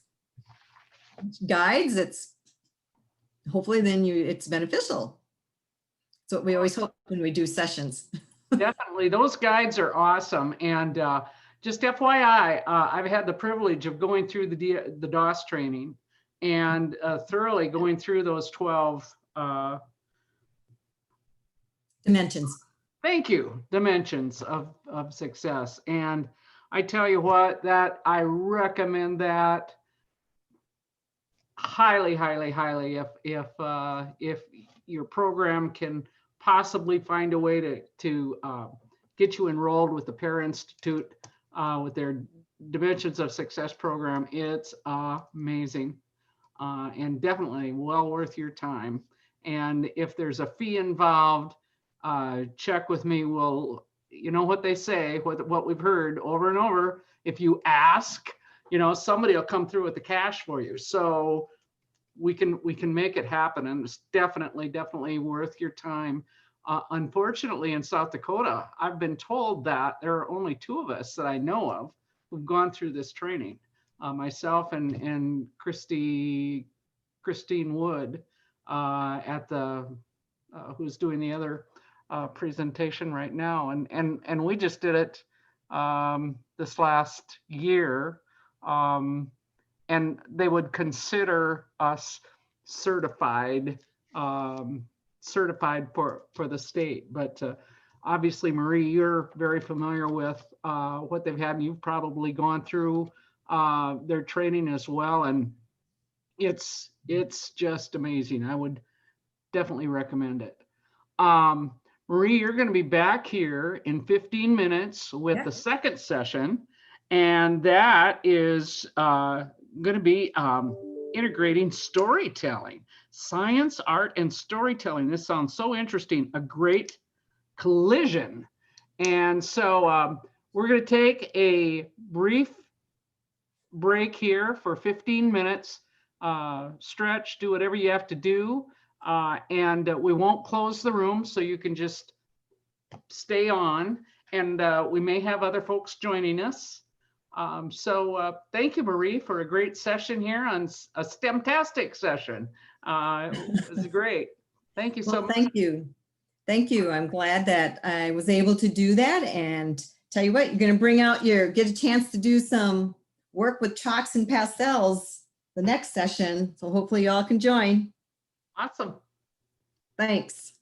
guides, hopefully then it's beneficial. That's what we always hope when we do sessions. Definitely. Those guides are awesome. And just FYI, I've had the privilege of going through the DOS training and thoroughly going through those 12 Dimensions. thank you, dimensions of success. And I tell you what, that I recommend that highly, highly, highly. If your program can possibly find a way to get you enrolled with the Pear Institute with their Dimensions of Success program, it's amazing and definitely well worth your time. And if there's a fee involved, check with me. You know what they say, what we've heard over and over, if you ask, somebody will come through with the cash for you. So we can make it happen, and it's definitely worth your time. Unfortunately, in South Dakota, I've been told that there are only 2 of us that I know of who've gone through this training, myself and Christine Wood who's doing the other presentation right now, and we just did it this last year, and they would consider us certified for the state. But obviously, Marie, you're very familiar with what they've had, and you've probably gone through their training as well, and it's just amazing. I would definitely recommend it. Marie, you're going to be back here in 15 minutes with the second session, and that is going to be integrating storytelling, science, art, and storytelling. This sounds so interesting, a great collision. And so we're going to take a brief break here for 15 minutes, stretch, do whatever you have to do. And we won't close the room, so you can just stay on, and we may have other folks joining us. So thank you, Marie, for a great session here on a STEMtastic session. It was great. Thank you so much. Thank you. Thank you. I'm glad that I was able to do that. And tell you what, you're going to get a chance to do some work with chalks and pastels the next session. So hopefully y'all can join. Awesome. Thanks.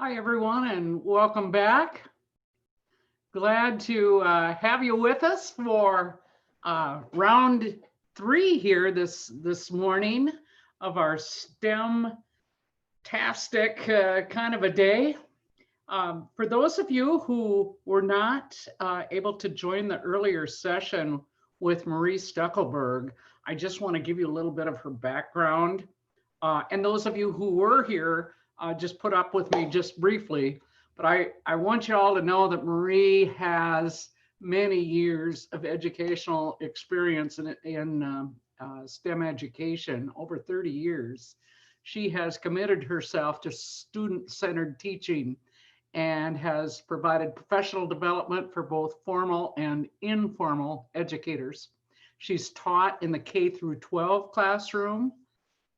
Hi, everyone, and welcome back. Glad to have you with us for round 3 here this morning of our STEMtastic kind of a day. For those of you who were not able to join the earlier session with Marie Stuckelberg, I just want to give you a little bit of her background. And those of you who were here, just put up with me just briefly. But I want you all to know that Marie has many years of educational experience in STEM education, over 30 years. She has committed herself to student-centered teaching and has provided professional development for both formal and informal educators. She's taught in the K through 12 classroom,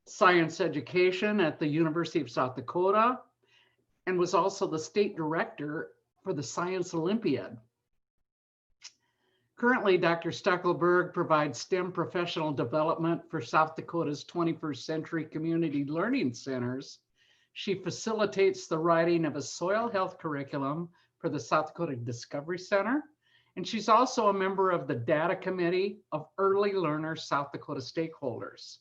science education at the University of South Dakota, and was also the state director for the Science Olympiad. Currently, Dr. Stuckelberg provides STEM professional development for South Dakota's 21st Century Community Learning Centers. She facilitates the writing of a soil health curriculum for the South Dakota Discovery Center, and she's also a member of the Data Committee of Early Learner South Dakota stakeholders.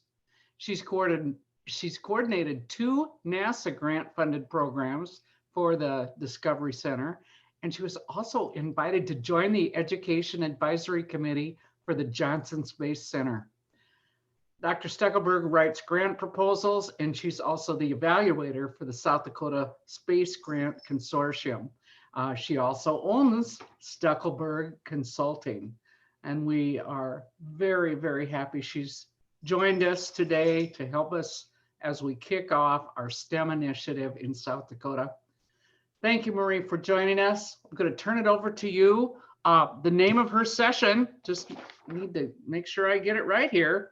She's coordinated 2 NASA grant-funded programs for the Discovery Center, and she was also invited to join the Education Advisory Committee for the Johnson Space Center. Dr. Stuckelberg writes grant proposals, and she's also the evaluator for the South Dakota Space Grant Consortium. She also owns Stuckelberg Consulting, and we are very, very happy she's joined us today to help us as we kick off our STEM initiative in South Dakota. Thank you, Marie, for joining us. I'm going to turn it over to you. The name of her session, just need to make sure I get it right here,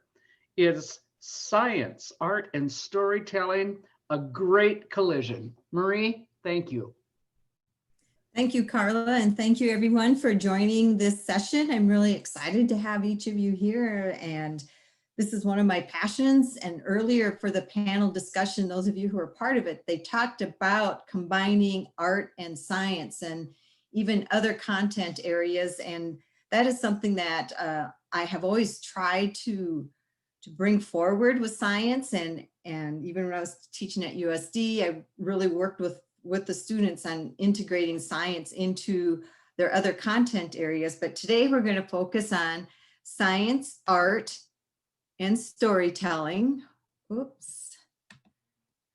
is Science, Art, and Storytelling, a Great Collision. Marie, thank you. Thank you, Carla, and thank you everyone for joining this session. I'm really excited to have each of you here, and this is one of my passions. And earlier for the panel discussion, those of you who are part of it, they talked about combining art and science and even other content areas. And that is something that I have always tried to bring forward with science. And even when I was teaching at USD, I really worked with the students on integrating science into their other content areas. But today we're going to focus on science, art, and storytelling. Oops, I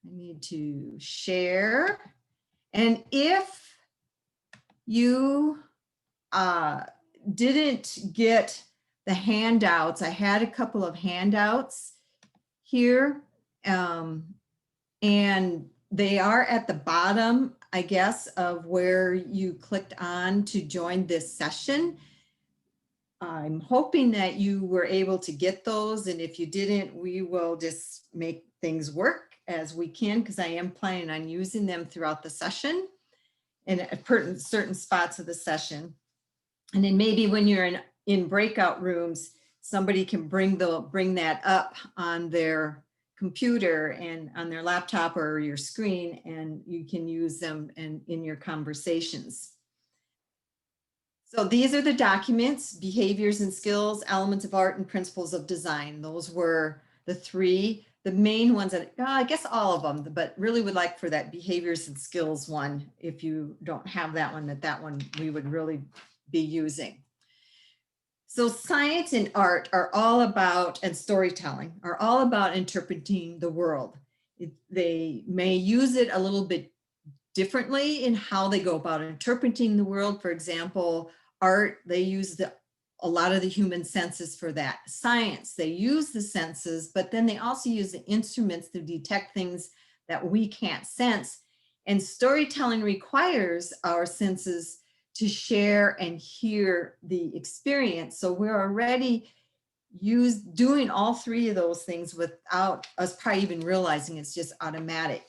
need to share. And if you didn't get the handouts, I had a couple of handouts here, and they are at the bottom, I guess, of where you clicked on to join this session. I'm hoping that you were able to get those, and if you didn't, we will just make things work as we can, because I am planning on using them throughout the session and at certain spots of the session. And then maybe when you're in breakout rooms, somebody can bring that up on their computer and on their laptop or your screen, and you can use them in your conversations. So these are the documents: behaviors and skills, elements of art, and principles of design. Those were the 3, the main ones that, I guess all of them, but really would like for that behaviors and skills one. If you don't have that one we would really be using. So science and art are all about, and storytelling are all about interpreting the world. They may use it a little bit differently in how they go about interpreting the world. For example, art, they use a lot of the human senses for that. Science, they use the senses, but then they also use the instruments to detect things that we can't sense. And storytelling requires our senses to share and hear the experience. So we're already doing all 3 of those things without us probably even realizing. It's just automatic.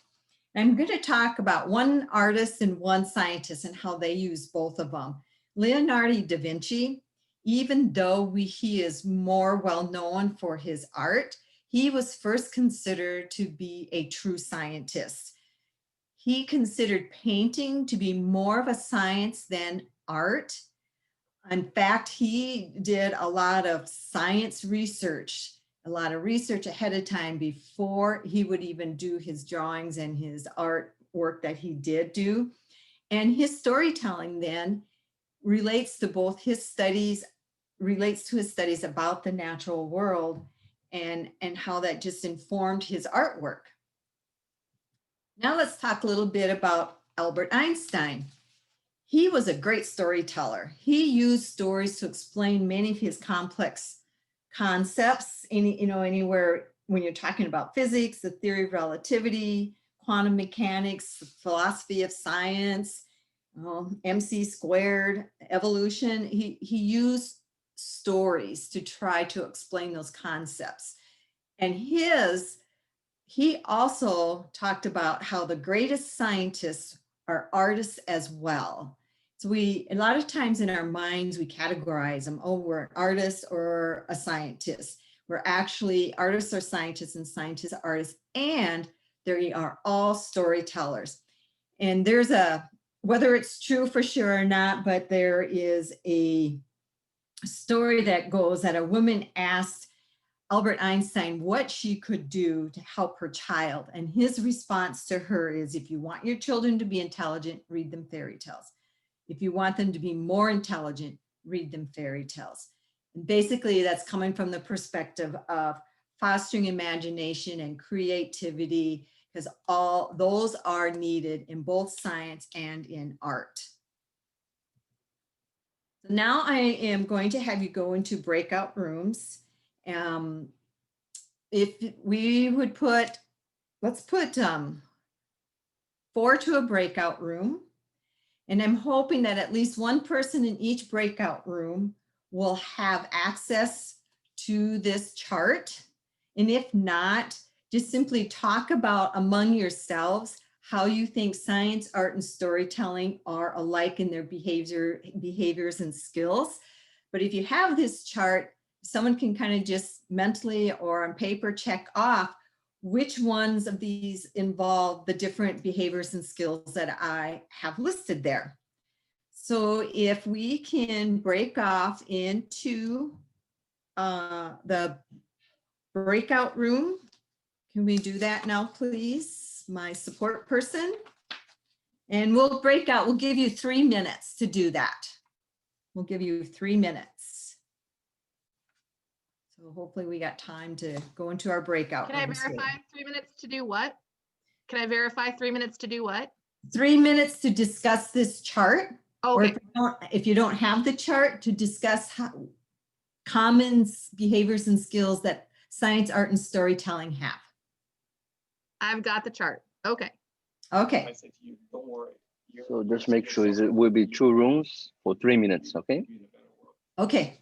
I'm going to talk about one artist and one scientist and how they use both of them. Leonardo da Vinci, even though he is more well known for his art, he was first considered to be a true scientist. he considered painting to be more of a science than art. In fact, he did a lot of science research, a lot of research ahead of time before he would even do his drawings and his art work that he did do. And his storytelling then relates to both his studies, relates to his studies about the natural world and how that just informed his artwork. Now let's talk a little bit about Albert Einstein. He was a great storyteller. He used stories to explain many of his complex concepts, anywhere when you're talking about physics, the theory of relativity, quantum mechanics, philosophy of science, MC squared, evolution. He used stories to try to explain those concepts. And he also talked about how the greatest scientists are artists as well. So a lot of times in our minds, we categorize them. Oh, we're an artist or a scientist. We're actually artists or scientists, and scientists are artists, and they are all storytellers. And there's whether it's true for sure or not, but there is a story that goes that a woman asked Albert Einstein what she could do to help her child. And his response to her is, if you want your children to be intelligent, read them fairy tales. If you want them to be more intelligent, read them fairy tales. And basically, that's coming from the perspective of fostering imagination and creativity, because all those are needed in both science and in art. So now I am going to have you go into breakout rooms. If we would let's put 4 to a breakout room. And I'm hoping that at least one person in each breakout room will have access to this chart. And if not, just simply talk about among yourselves how you think science, art, and storytelling are alike in their behaviors and skills. But if you have this chart, someone can kind of just mentally or on paper check off which ones of these involve the different behaviors and skills that I have listed there. So if we can break off into the breakout room, can we do that now, please? My support person. And we'll give you 3 minutes to do that. We'll give you 3 minutes. So hopefully we got time to go into our breakout. Can I verify 3 minutes to do what? Can I verify 3 minutes to do what? 3 minutes to discuss this chart. Okay. Or if you don't have the chart, to discuss common behaviors and skills that science, art, and storytelling have. I've got the chart. Okay. Okay. So just make sure it will be 2 rooms for 3 minutes, okay? Okay.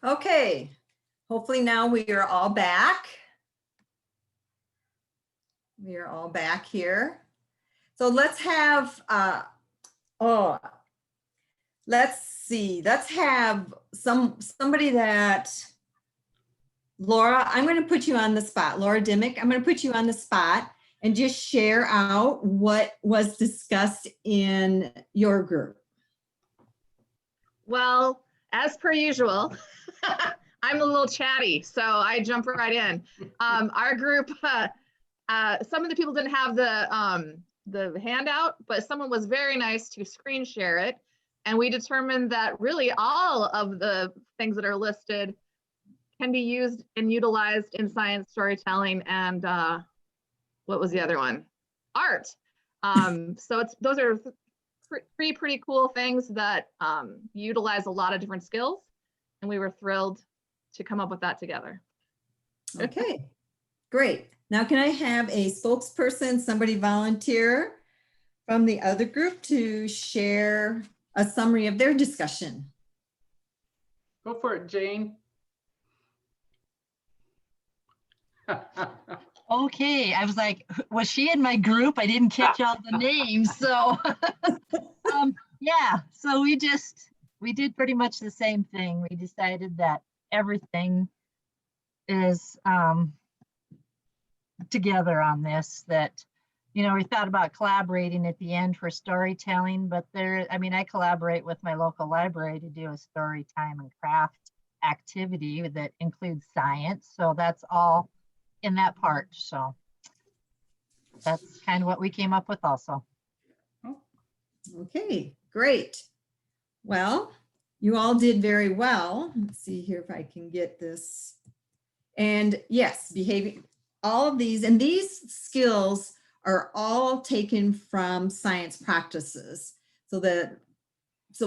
Okay, hopefully now we are all back. We are all back here. So let's have, let's see, let's have somebody that, Laura, I'm going to put you on the spot. Laura Dimmick, I'm going to put you on the spot and just share out what was discussed in your group. Well, as per usual, I'm a little chatty, so I jump right in. Our group, some of the people didn't have the handout, but someone was very nice to screen share it. And we determined that really all of the things that are listed can be used and utilized in science storytelling and what was the other one? Art. So those are three pretty cool things that utilize a lot of different skills, and we were thrilled to come up with that together. Okay, great. Now can I have a spokesperson, somebody volunteer from the other group to share a summary of their discussion? Go for it, Jane. Okay, I was like, was she in my group? I didn't catch all the names, so yeah. So we did pretty much the same thing. We decided that everything is together on this. That we thought about collaborating at the end for storytelling, but I collaborate with my local library to do a story time and craft activity that includes science. So that's all in that part. So that's kind of what we came up with also. Okay, great. Well, you all did very well. Let's see here if I can get this. And yes, behaving, all of these, and these skills are all taken from science practices. So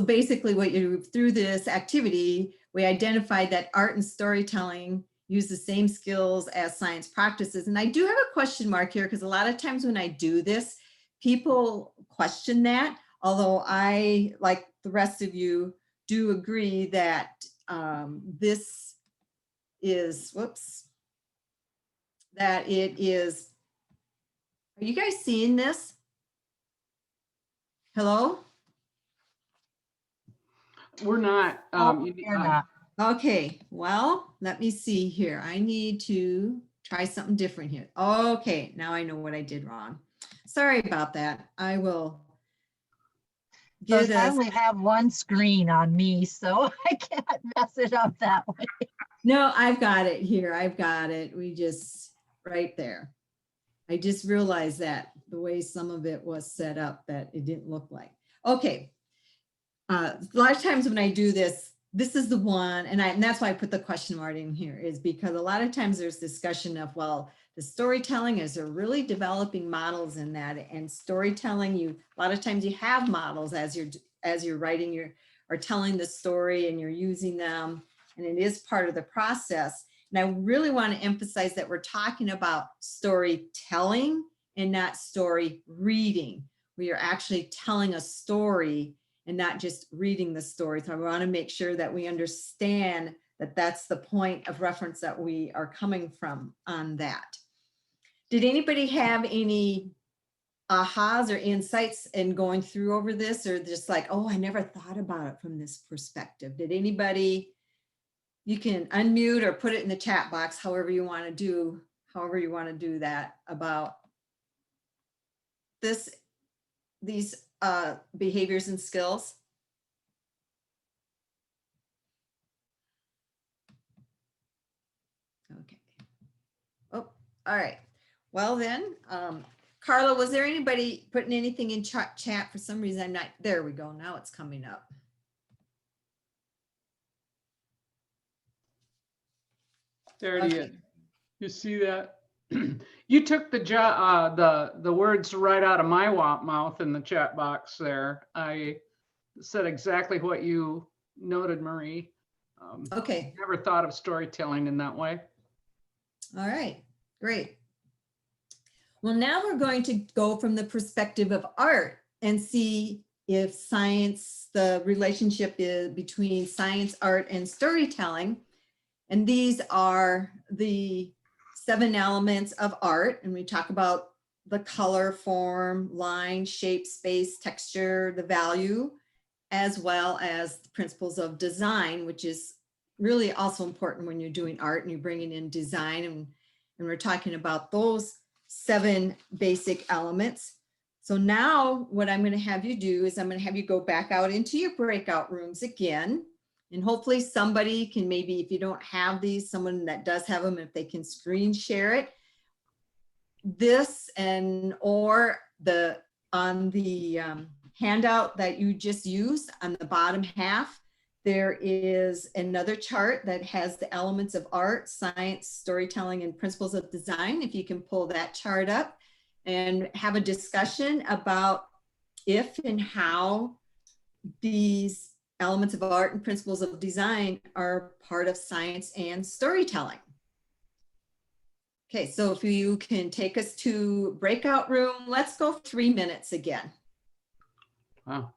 basically what through this activity, we identified that art and storytelling use the same skills as science practices. And I do have a question mark here because a lot of times when I do this, people question that, although I, like the rest of you, do agree that this is, that it is, are you guys seeing this? Hello? We're not. You're not. Okay, well, let me see here. I need to try something different here. Okay, now I know what I did wrong. Sorry about that. I will get I us. only have one screen on me, so I can't mess it up that way. No, I've got it here. I've got it. We just, right there. I just realized that the way some of it was set up that it didn't look like. Okay. A lot of times when I do this, this is the one, and that's why I put the question mark in here, is because a lot of times there's discussion of, well, the storytelling, is there really developing models in that? And storytelling, a lot of times you have models as you're writing or telling the story, and you're using them, and it is part of the process. And I really want to emphasize that we're talking about storytelling and not story reading. We are actually telling a story and not just reading the story. So I want to make sure that we understand that that's the point of reference that we are coming from on that. Did anybody have any ahas or insights in going through over this, or just like, oh, I never thought about it from this perspective? Did anybody, you can unmute or put it in the chat box, however you want to do that, about these behaviors and skills? Okay. Oh, all right. Well then, Carla, was there anybody putting anything in chat? For some reason, I'm not, there we go. Now it's coming up. There it is. You see that? You took the words right out of my mouth in the chat box there. I said exactly what you noted, Marie. Okay. Never thought of storytelling in that way. All right, great. Well, now we're going to go from the perspective of art and see if science, the relationship is between science, art, and storytelling. And these are the 7 elements of art. And we talk about the color, form, line, shape, space, texture, the value, as well as the principles of design, which is really also important when you're doing art and you're bringing in design. And we're talking about those 7 basic elements. So now what I'm going to have you do is I'm going to have you go back out into your breakout rooms again. And hopefully somebody can, maybe if you don't have these, someone that does have them, if they can screen share it. This and or the on the handout that you just used on the bottom half, there is another chart that has the elements of art, science, storytelling, and principles of design. If you can pull that chart up and have a discussion about if and how these elements of art and principles of design are part of science and storytelling. Okay, so if you can take us to breakout room, let's go 3 minutes again. Wow.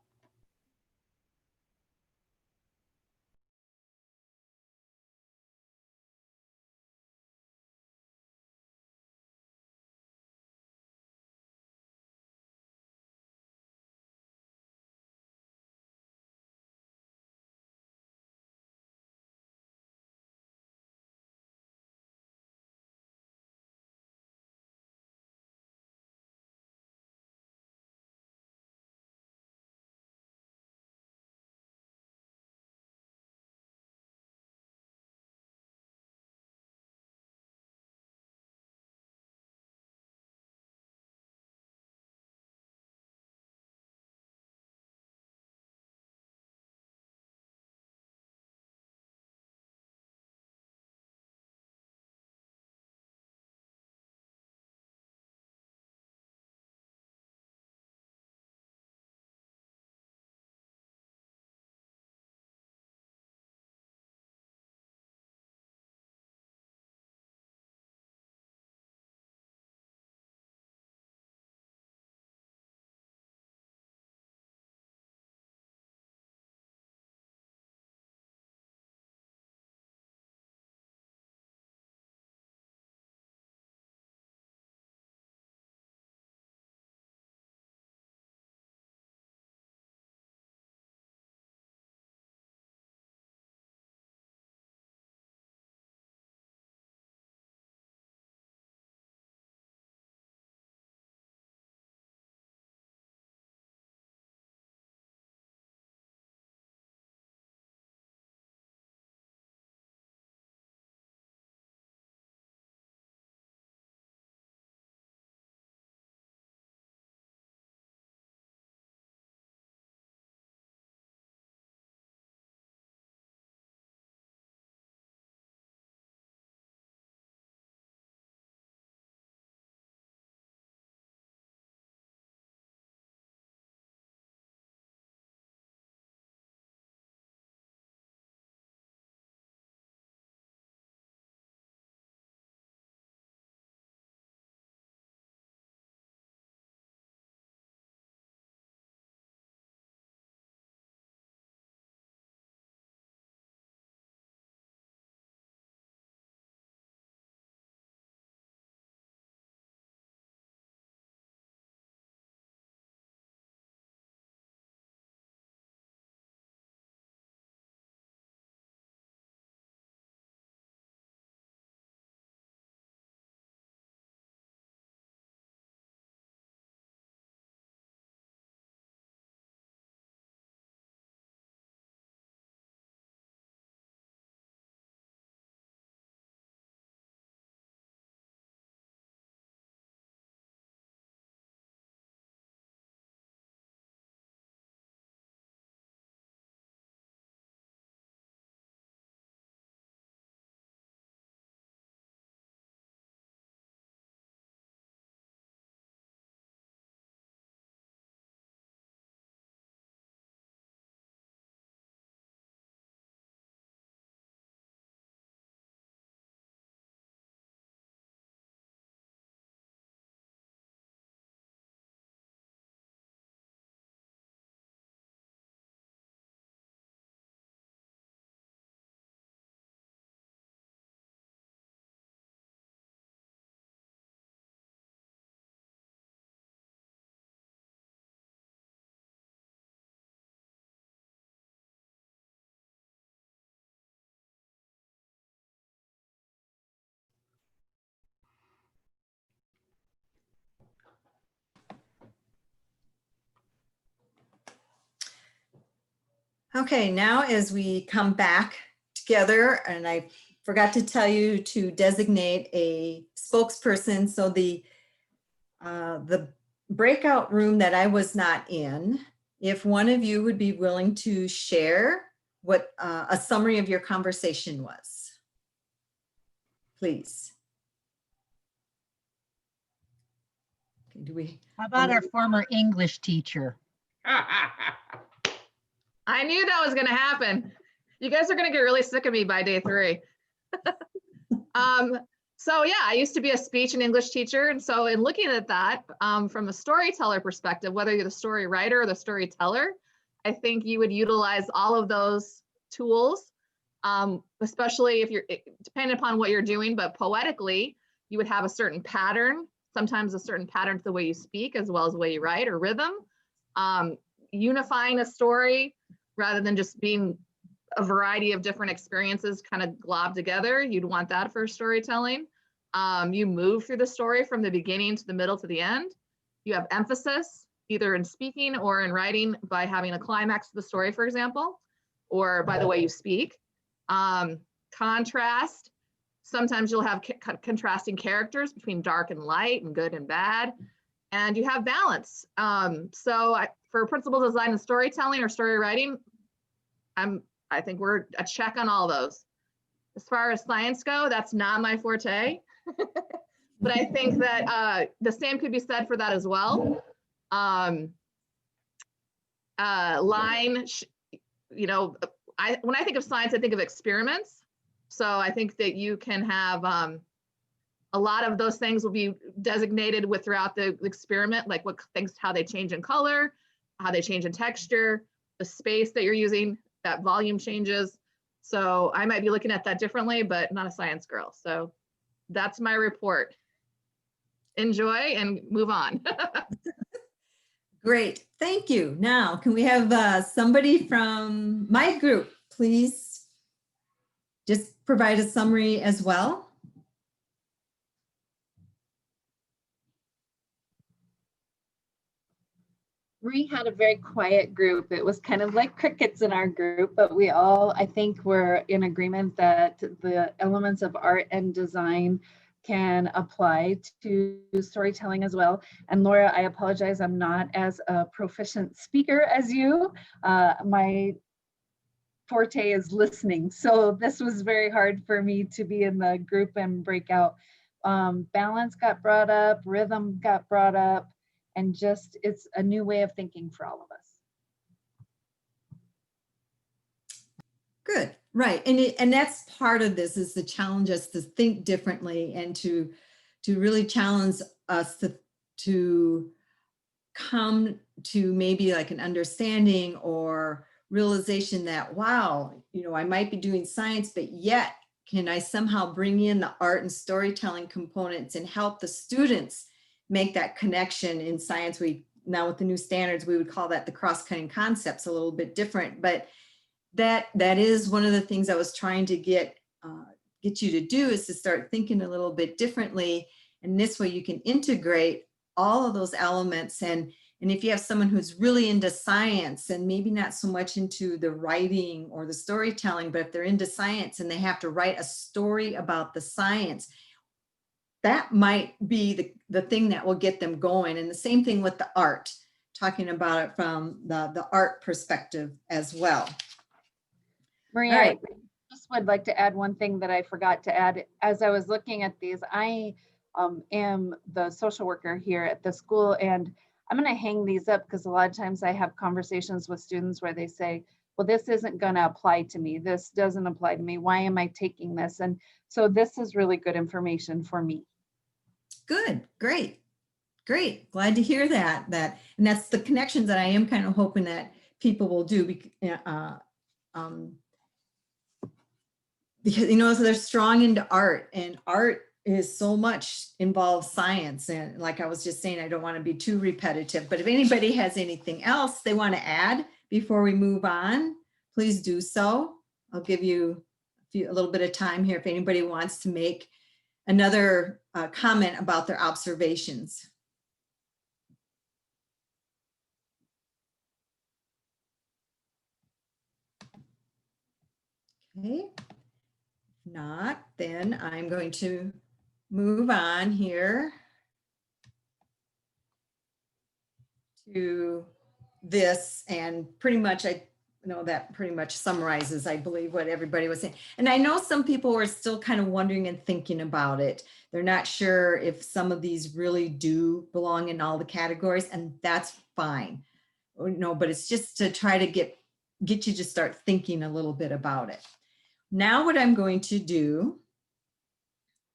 Okay, now as we come back together, and I forgot to tell you to designate a spokesperson. So the breakout room that I was not in, if one of you would be willing to share what a summary of your conversation was, please. Okay, do we? How about our former English teacher? I knew that was going to happen. You guys are going to get really sick of me by day 3. So yeah, I used to be a speech and English teacher. And so in looking at that from a storyteller perspective, whether you're the story writer or the storyteller, I think you would utilize all of those tools, especially if you're, depending upon what you're doing, but poetically, you would have a certain pattern, sometimes a certain pattern to the way you speak as well as the way you write or rhythm. Unifying a story rather than just being a variety of different experiences kind of globbed together. You'd want that for storytelling. You move through the story from the beginning to the middle to the end. You have emphasis either in speaking or in writing by having a climax to the story, for example, or by the way you speak. Contrast. Sometimes you'll have contrasting characters between dark and light and good and bad. And you have balance. For principal design and storytelling or story writing, I think we're a check on all those. As far as science go, that's not my forte. But I think that the same could be said for that as well. When I think of science, I think of experiments. So I think that you can have a lot of those things will be designated with throughout the experiment, like what things, how they change in color, how they change in texture, the space that you're using, that volume changes. So I might be looking at that differently, but not a science girl. So that's my report. Enjoy and move on. Great, thank you. Now, can we have somebody from my group, please just provide a summary as well? We had a very quiet group. It was kind of like crickets in our group, but we all, I think, were in agreement that the elements of art and design can apply to storytelling as well. And Laura, I apologize, I'm not as a proficient speaker as you. My forte is listening. So this was very hard for me to be in the group and break out. Balance got brought up, rhythm got brought up, and just it's a new way of thinking for all of us. Good, right. And that's part of this is to challenge us to think differently and to really challenge us to come to maybe like an understanding or realization that, wow, I might be doing science, but yet can I somehow bring in the art and storytelling components and help the students make that connection in science? Now with the new standards, we would call that the cross-cutting concepts, a little bit different, but that is one of the things I was trying to get you to do, is to start thinking a little bit differently. And this way you can integrate all of those elements. And if you have someone who's really into science and maybe not so much into the writing or the storytelling, but if they're into science and they have to write a story about the science, that might be the thing that will get them going. And the same thing with the art, talking about it from the art perspective as well. Maria, Right. I just would like to add one thing that I forgot to add. As I was looking at these, I am the social worker here at the school, and I'm going to hang these up because a lot of times I have conversations with students where they say, well, this isn't going to apply to me. This doesn't apply to me. Why am I taking this? And so this is really good information for me. Good, great. Glad to hear that. And that's the connections that I am kind of hoping that people will do. Because so they're strong into art, and art is so much involves science. And like I was just saying, I don't want to be too repetitive, but if anybody has anything else they want to add before we move on, please do so. I'll give you a little bit of time here if anybody wants to make another comment about their observations. Okay. If not, then I'm going to move on here to this, and pretty much I know that pretty much summarizes, I believe, what everybody was saying. And I know some people were still kind of wondering and thinking about it. They're not sure if some of these really do belong in all the categories, and that's fine. No, but it's just to try to get you to start thinking a little bit about it. Now what I'm going to do,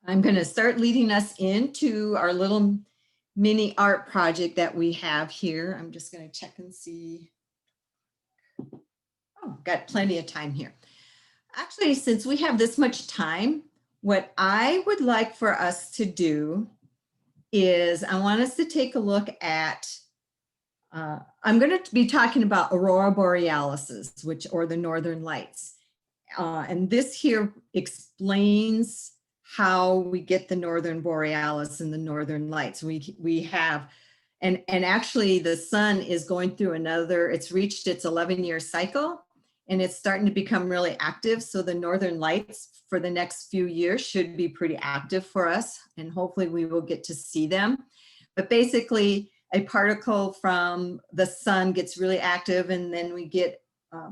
I'm going to start leading us into our little mini art project that we have here. I'm just going to check and see. Oh, got plenty of time here. Actually, since we have this much time, what I would like for us to do is I want us to take a look at, I'm going to be talking about aurora borealis, or the northern lights. And this here explains how we get the northern borealis and the northern lights. We have, and actually the sun is going through another, it's reached its 11-year cycle, and it's starting to become really active. So the northern lights for the next few years should be pretty active for us, and hopefully we will get to see them. But basically, a particle from the sun gets really active, and then we get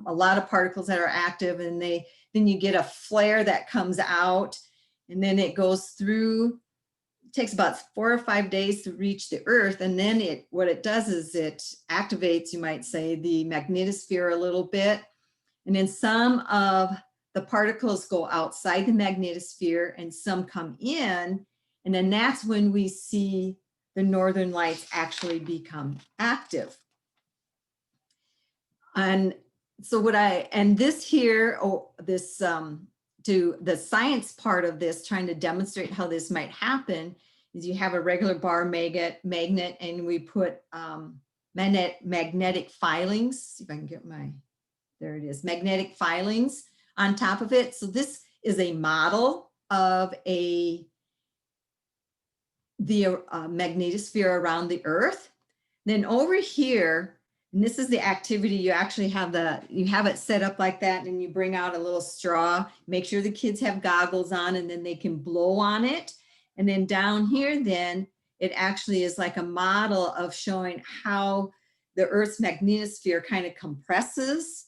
a lot of particles that are active, and then you get a flare that comes out, and then it goes through. It takes about 4 or 5 days to reach the Earth, and then what it does is it activates, you might say, the magnetosphere a little bit, and then some of the particles go outside the magnetosphere, and some come in, and then that's when we see the northern lights actually become active. And so this here, to the science part of this, trying to demonstrate how this might happen, is you have a regular bar magnet, and we put magnetic filings. See if I can get there it is, magnetic filings on top of it. So this is a model of the magnetosphere around the Earth. Then over here, and this is the activity, you actually have it set up like that, and you bring out a little straw, make sure the kids have goggles on, and then they can blow on it. And then down here, then it actually is like a model of showing how the Earth's magnetosphere kind of compresses,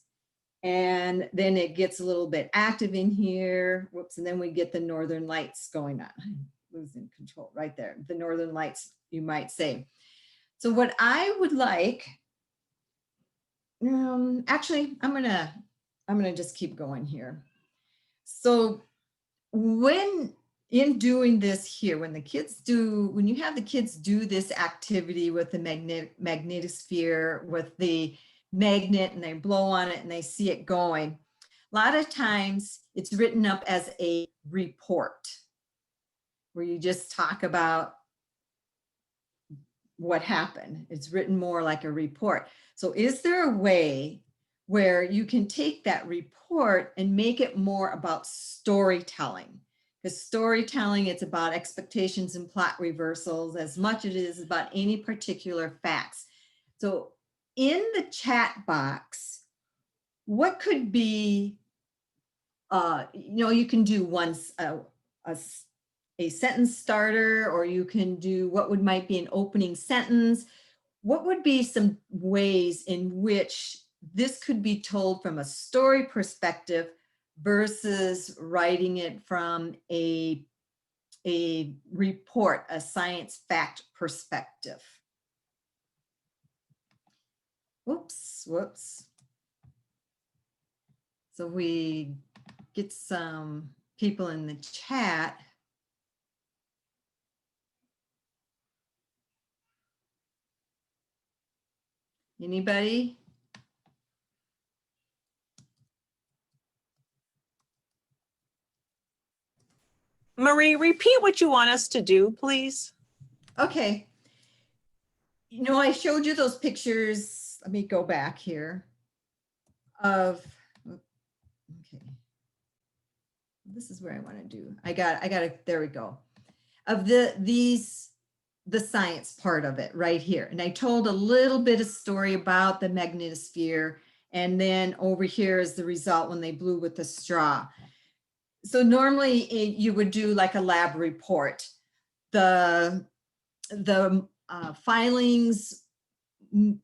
and then it gets a little bit active in here. Whoops, and then we get the northern lights going on. I'm losing control right there. The northern lights, you might say. So what I would like, actually, I'm gonna just keep going here. So when in doing this here, when you have the kids do this activity with the magnetosphere, with the magnet, and they blow on it and they see it going, a lot of times it's written up as a report, where you just talk about what happened. It's written more like a report. So is there a way where you can take that report and make it more about storytelling? Because storytelling, it's about expectations and plot reversals as much as it is about any particular facts. So in the chat box, what could be, you can do a sentence starter, or you can do what might be an opening sentence. What would be some ways in which this could be told from a story perspective versus writing it from a report, a science fact perspective? Whoops. So we get some people in the chat. Anybody? Marie, repeat what you want us to do, please. Okay. I showed you those pictures. Let me go back here of, okay. This is where I want to do. I got it. There we go. Of the science part of it right here. And I told a little bit of story about the magnetosphere And then over here is the result when they blew with the straw. So normally you would do like a lab report. The filings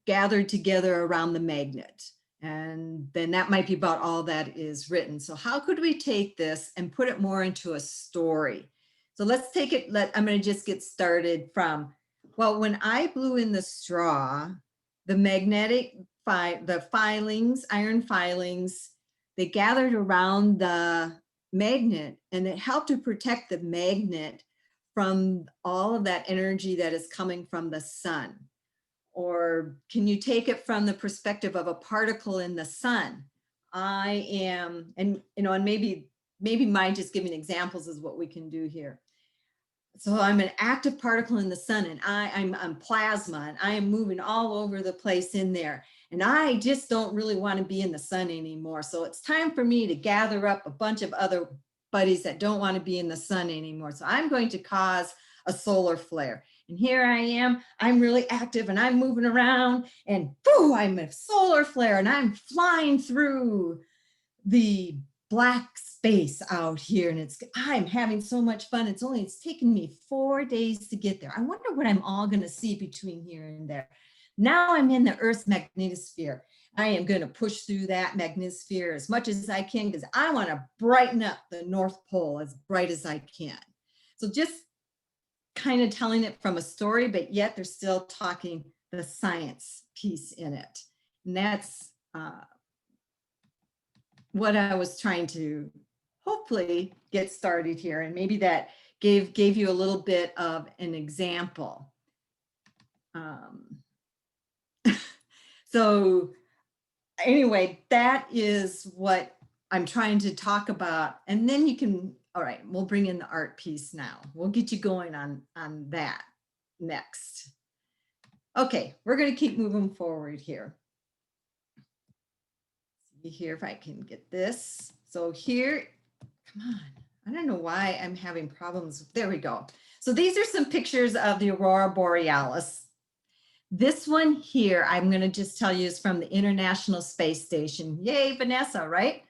gathered together around the magnet. And then that might be about all that is written. So how could we take this and put it more into a story? So let's take it, I'm going to just get started from, well, when I blew in the straw, the the filings, iron filings, they gathered around the magnet, and it helped to protect the magnet from all of that energy that is coming from the sun. Or can you take it from the perspective of a particle in the sun? I am, and maybe mine just giving examples is what we can do here. So I'm an active particle in the sun, and I'm plasma, and I am moving all over the place in there. And I just don't really want to be in the sun anymore. So it's time for me to gather up a bunch of other buddies that don't want to be in the sun anymore. So I'm going to cause a solar flare. And here I am, I'm really active and I'm moving around, and boom, I'm a solar flare, and I'm flying through the black space out here, and I'm having so much fun. It's taken me 4 days to get there. I wonder what I'm all going to see between here and there. Now I'm in the Earth's magnetosphere. I am going to push through that magnetosphere as much as I can, because I want to brighten up the North Pole as bright as I can. So just kind of telling it from a story, but yet they're still talking the science piece in it. And that's what I was trying to hopefully get started here. And maybe that gave you a little bit of an example. So anyway, that is what I'm trying to talk about. And then you can, all right, we'll bring in the art piece now. We'll get you going on that next. Okay, we're going to keep moving forward here. See here if I can get this. So here, come on. I don't know why I'm having problems. There we go. So these are some pictures of the Aurora Borealis. This one here, I'm going to just tell you, is from the International Space Station. Yay, Vanessa, right?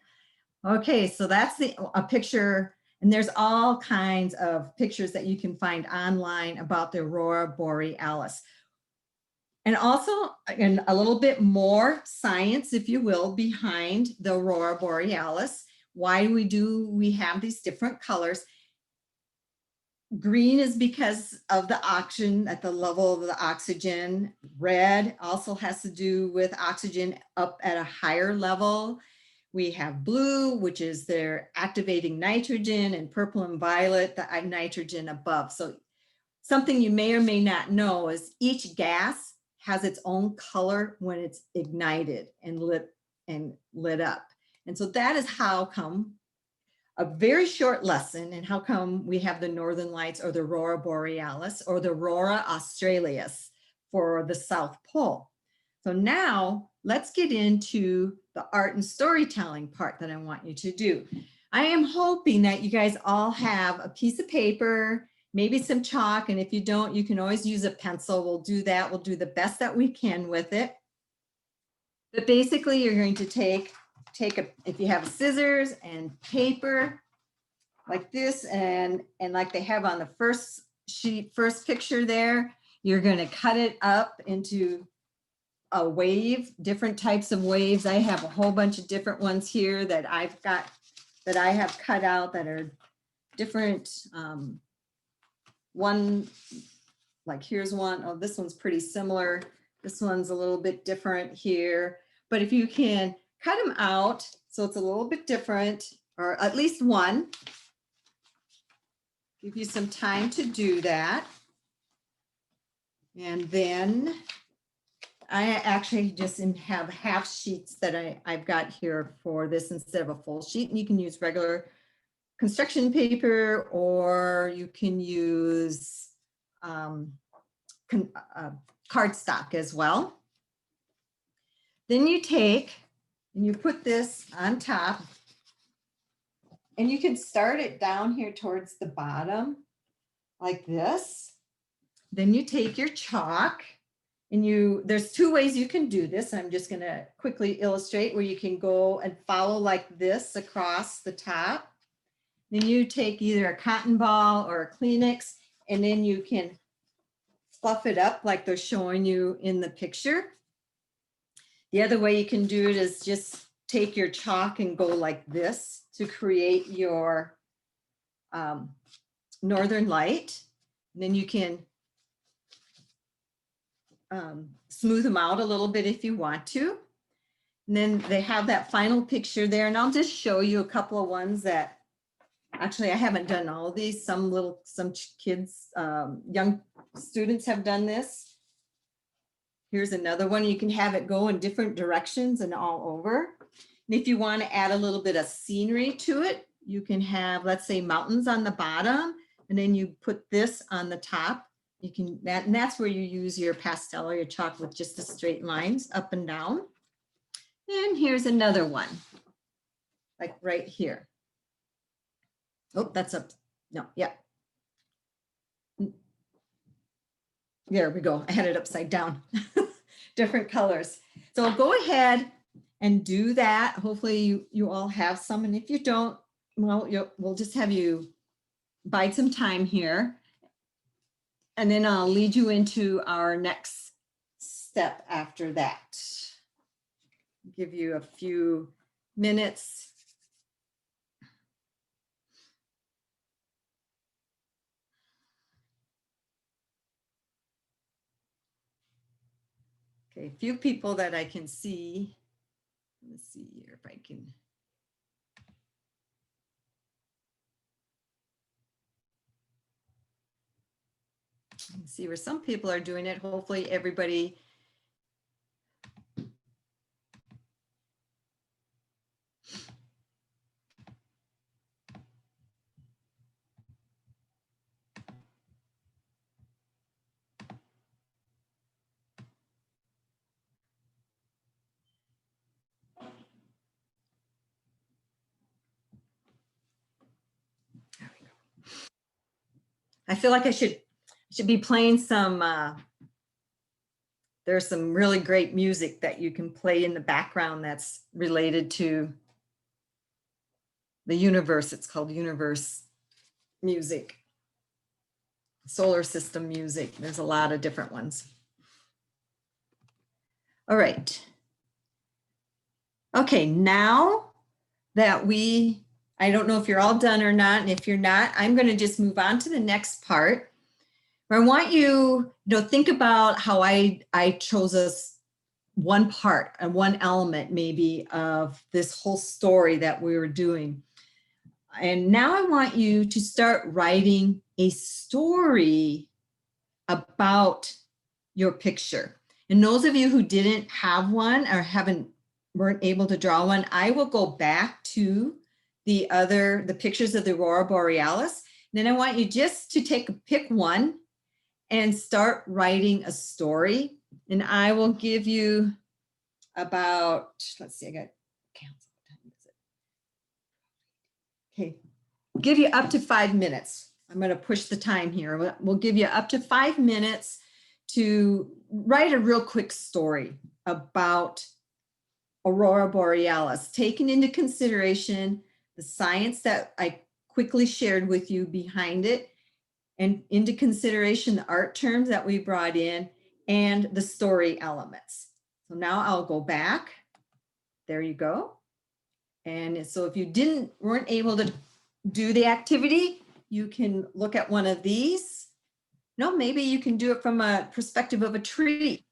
Okay, so that's a picture, and there's all kinds of pictures that you can find online about the Aurora Borealis. And also a little bit more science, if you will, behind the Aurora Borealis. Why we have these different colors. Green is because of the oxygen, at the level of the oxygen. Red also has to do with oxygen up at a higher level. We have blue, which is their activating nitrogen, and purple and violet, the nitrogen above. So something you may or may not know is each gas has its own color when it's ignited and lit up. And so that is how come a very short lesson, and how come we have the Northern Lights, or the Aurora Borealis, or the Aurora Australis for the South Pole. So now let's get into the art and storytelling part that I want you to do. I am hoping that you guys all have a piece of paper, maybe some chalk, and if you don't, you can always use a pencil. We'll do that. We'll do the best that we can with it. But basically, you're going to take if you have scissors and paper like this, and like they have on the first picture there, you're going to cut it up into a wave, different types of waves. I have a whole bunch of different ones here that I have cut out that are different. One, like here's one. Oh, this one's pretty similar. This one's a little bit different here. But if you can cut them out so it's a little bit different, or at least one, give you some time to do that. And then I actually just have half sheets that I've got here for this instead of a full sheet. And you can use regular construction paper, or you can use cardstock as well. Then you take and you put this on top, and you can start it down here towards the bottom like this. Then you take your chalk And there's two ways you can do this. I'm just gonna quickly illustrate where you can go and follow like this across the top. Then you take either a cotton ball or a Kleenex, and then you can fluff it up like they're showing you in the picture. The other way you can do it is just take your chalk and go like this to create your northern light. And then you can smooth them out a little bit if you want to. And then they have that final picture there. And I'll just show you a couple of ones that actually I haven't done all of these. Some kids, young students have done this. Here's another one. You can have it go in different directions and all over. And if you want to add a little bit of scenery to it, you can have, let's say, mountains on the bottom, and then you put this on the top. You can, and that's where you use your pastel or your chalk with just the straight lines up and down. And here's another one, like right here. Oh, that's up. No, yeah. There we go. I had it upside down. Different colors. So go ahead and do that. Hopefully you all have some. And if you don't, well, we'll just have you bide some time here. And then I'll lead you into our next step after that. Give you a few minutes. Okay, a few people that I can see. Let's see here if I can. See where some people are doing it. Hopefully everybody. I feel like I should be playing some, there's some really great music that you can play in the background that's related to the universe. It's called universe music, solar system music. There's a lot of different ones. All right. Okay, now that I don't know if you're all done or not, and if you're not, I'm going to just move on to the next part. Where I want you to think about how I chose us one part and one element maybe of this whole story that we were doing. And now I want you to start writing a story about your picture. And those of you who didn't have one or weren't able to draw one, I will go back to the pictures of the Aurora Borealis. And then I want you just to pick one and start writing a story. And I will give you about, let's see, I got canceled. What time is it? Okay, give you up to 5 minutes. I'm going to push the time here. We'll give you up to 5 minutes to write a real quick story about Aurora Borealis, taking into consideration the science that I quickly shared with you behind it, and into consideration the art terms that we brought in and the story elements. So now I'll go back. There you go. And so if you weren't able to do the activity, you can look at one of these. No, maybe you can do it from a perspective of a tree.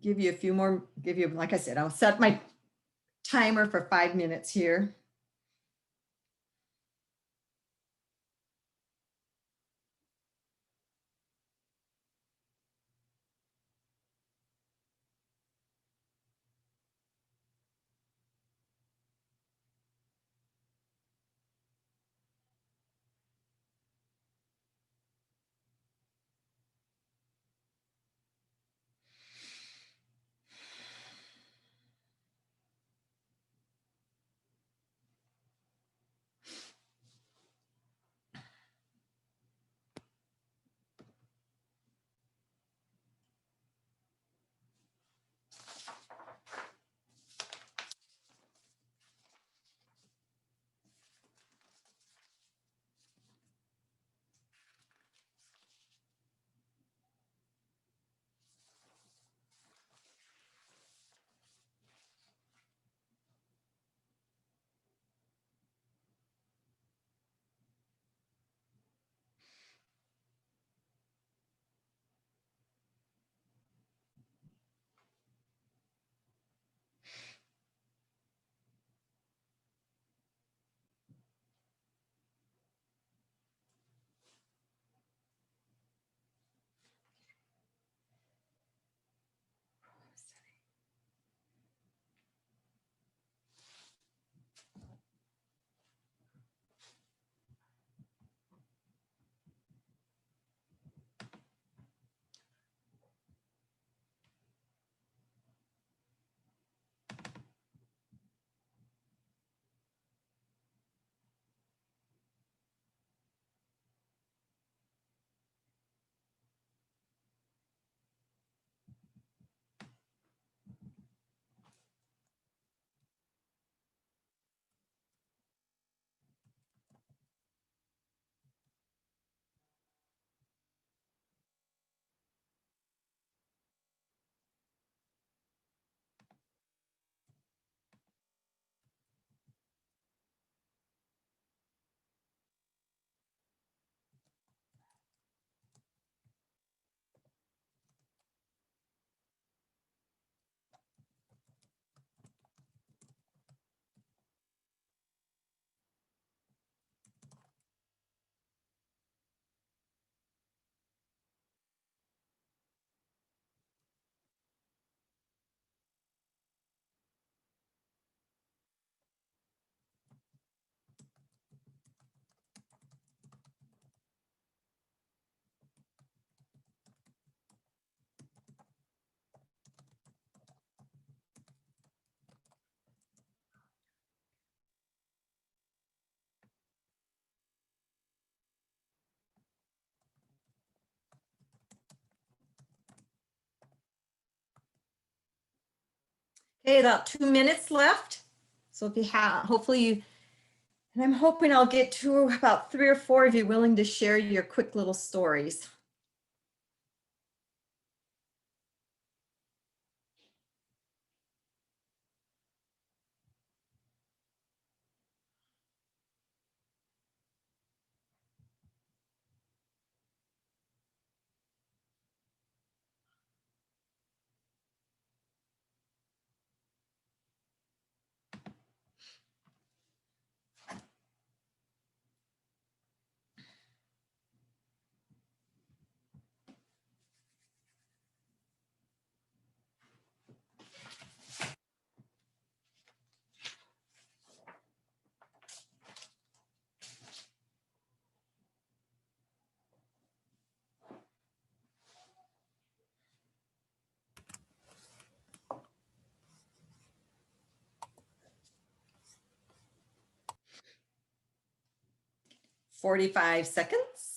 Give you a few more, like I said, I'll set my timer for 5 minutes here. Okay, about 2 minutes left. So if you have, hopefully you, and I'm hoping I'll get to about 3 or 4 of you willing to share your quick little stories. "45 seconds.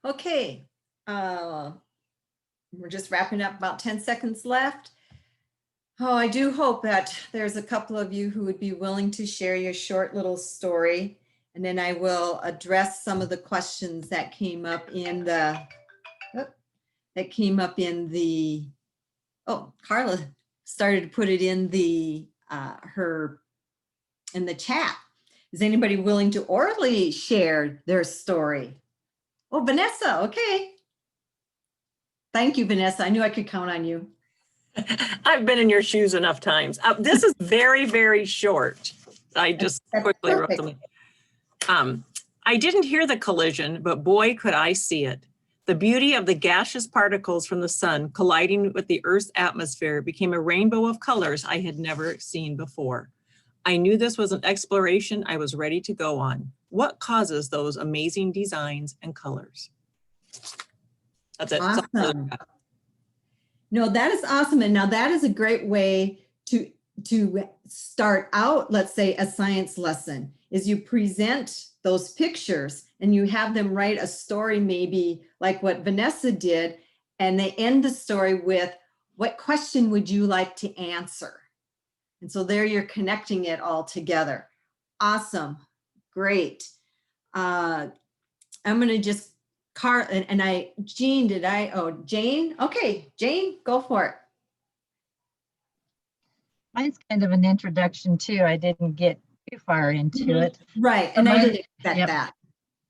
Okay, we're just wrapping up, about 10 seconds left. Oh, I do hope that there's a couple of you who would be willing to share your short little story. And then I will address some of the questions that came up in the, oh, Carla started to put it in the, in the chat. Is anybody willing to orally share their story? Oh, Vanessa, okay. Thank you, Vanessa. I knew I could count on you. I've been in your shoes enough times. This is very, very short. I just That's quickly wrote perfect. them. I didn't hear the collision, but boy, could I see it. The beauty of the gaseous particles from the sun colliding with the Earth's atmosphere became a rainbow of colors I had never seen before. I knew this was an exploration I was ready to go on. What causes those amazing designs and colors? That's it. Awesome. No, that is awesome. And now that is a great way to start out, let's say, a science lesson, is you present those pictures and you have them write a story, maybe like what Vanessa did, and they end the story with, what question would you like to answer? And so there you're connecting it all together. Awesome. Great. I'm going to just Jean, Jane? Okay, Jane, go for it. Mine's kind of an introduction too. I didn't get too far into it. Right, and I didn't expect Yep. that.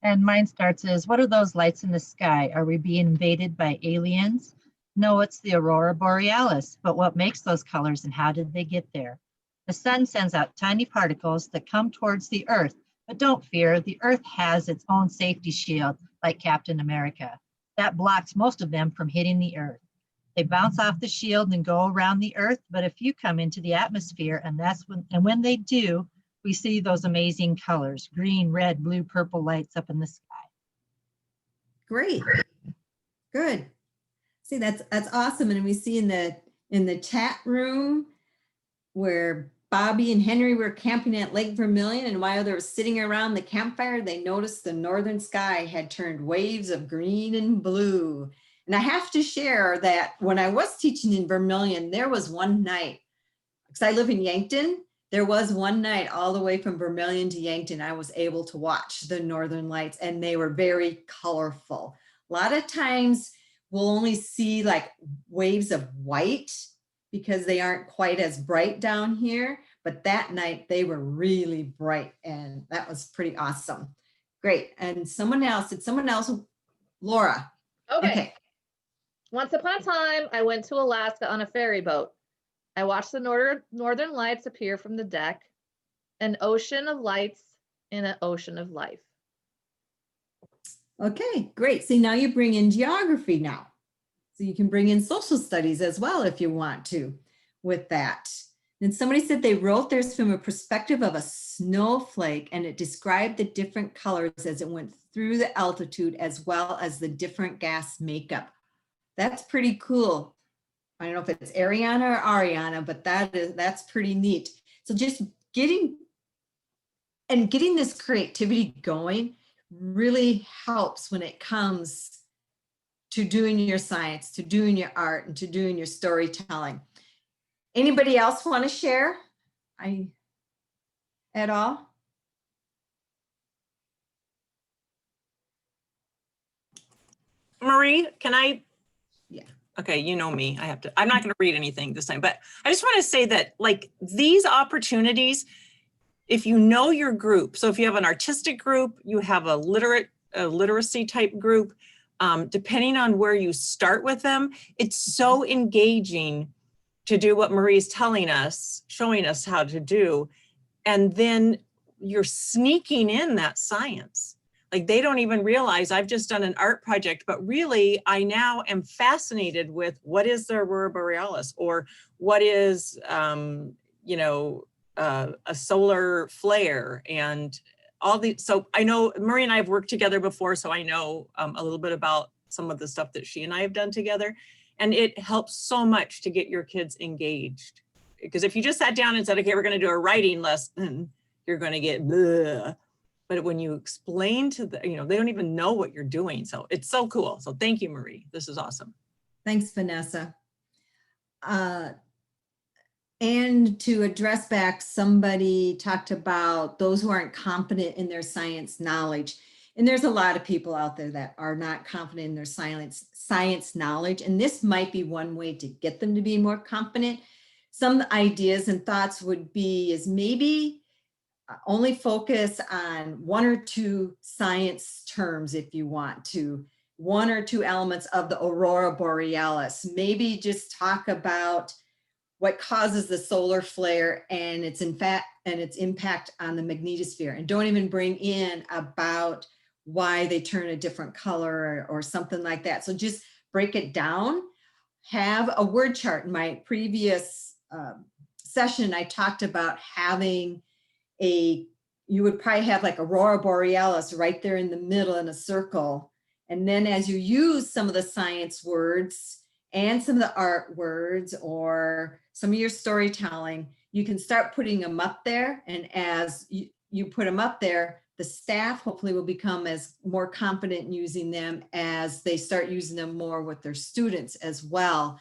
And mine starts as, what are those lights in the sky? Are we being invaded by aliens? No, it's the aurora borealis. But what makes those colors and how did they get there? The sun sends out tiny particles that come towards the Earth. But don't fear, the Earth has its own safety shield, like Captain America. That blocks most of them from hitting the Earth. They bounce off the shield and go around the Earth, but a few come into the atmosphere, and when they do, we see those amazing colors, green, red, blue, purple lights up in the sky. Great. Good. See, that's awesome. And we see in the chat room where Bobby and Henry were camping at Lake Vermilion, and while they were sitting around the campfire, they noticed the northern sky had turned waves of green and blue. And I have to share that when I was teaching in Vermilion, there was one night, because I live in Yankton, there was one night all the way from Vermilion to Yankton, I was able to watch the northern lights, and they were very colorful. A lot of times we'll only see like waves of white because they aren't quite as bright down here, but that night they were really bright, and that was pretty awesome. Great. And someone else, Laura. Okay. Once upon a time, I went to Alaska on a ferry boat. I watched the northern lights appear from the deck, an ocean of lights in an ocean of life. Okay, great. See, now you bring in geography now. So you can bring in social studies as well if you want to with that. And somebody said they wrote theirs from a perspective of a snowflake, and it described the different colors as it went through the altitude as well as the different gas makeup. That's pretty cool. I don't know if it's Ariana or Ariana, but that's pretty neat. So just getting this creativity going really helps when it comes to doing your science, to doing your art, and to doing your storytelling. Anybody else want to share at all? Marie, can I? Yeah. Okay, you know me. I'm not going to read anything this time, but I just want to say that like these opportunities, if you know your group, so if you have an artistic group, you have a literacy type group, depending on where you start with them, it's so engaging to do what Marie's telling us, showing us how to do. And then you're sneaking in that science. Like they don't even realize I've just done an art project, but really I now am fascinated with what is the aurora borealis, or what is, you know, a solar flare, and all the, so I know Marie and I have worked together before, so I know a little bit about some of the stuff that she and I have done together. And it helps so much to get your kids engaged. Because if you just sat down and said, okay, we're going to do a writing lesson, you're going to get bleh. But when you explain to them, you know, they don't even know what you're doing. So it's so cool. So thank you, Marie. This is awesome. Thanks, Vanessa. And to address back, somebody talked about those who aren't confident in their science knowledge. And there's a lot of people out there that are not confident in their science knowledge. And this might be one way to get them to be more confident. Some ideas and thoughts would be is maybe only focus on one or two science terms if you want to, one or two elements of the aurora borealis. Maybe just talk about what causes the solar flare and its impact on the magnetosphere, and don't even bring in about why they turn a different color or something like that. So just break it down. Have a word chart. In my previous session, I talked about having you would probably have like aurora borealis right there in the middle in a circle. And then as you use some of the science words and some of the art words or some of your storytelling, you can start putting them up there. And as you put them up there, the staff hopefully will become more confident in using them as they start using them more with their students as well.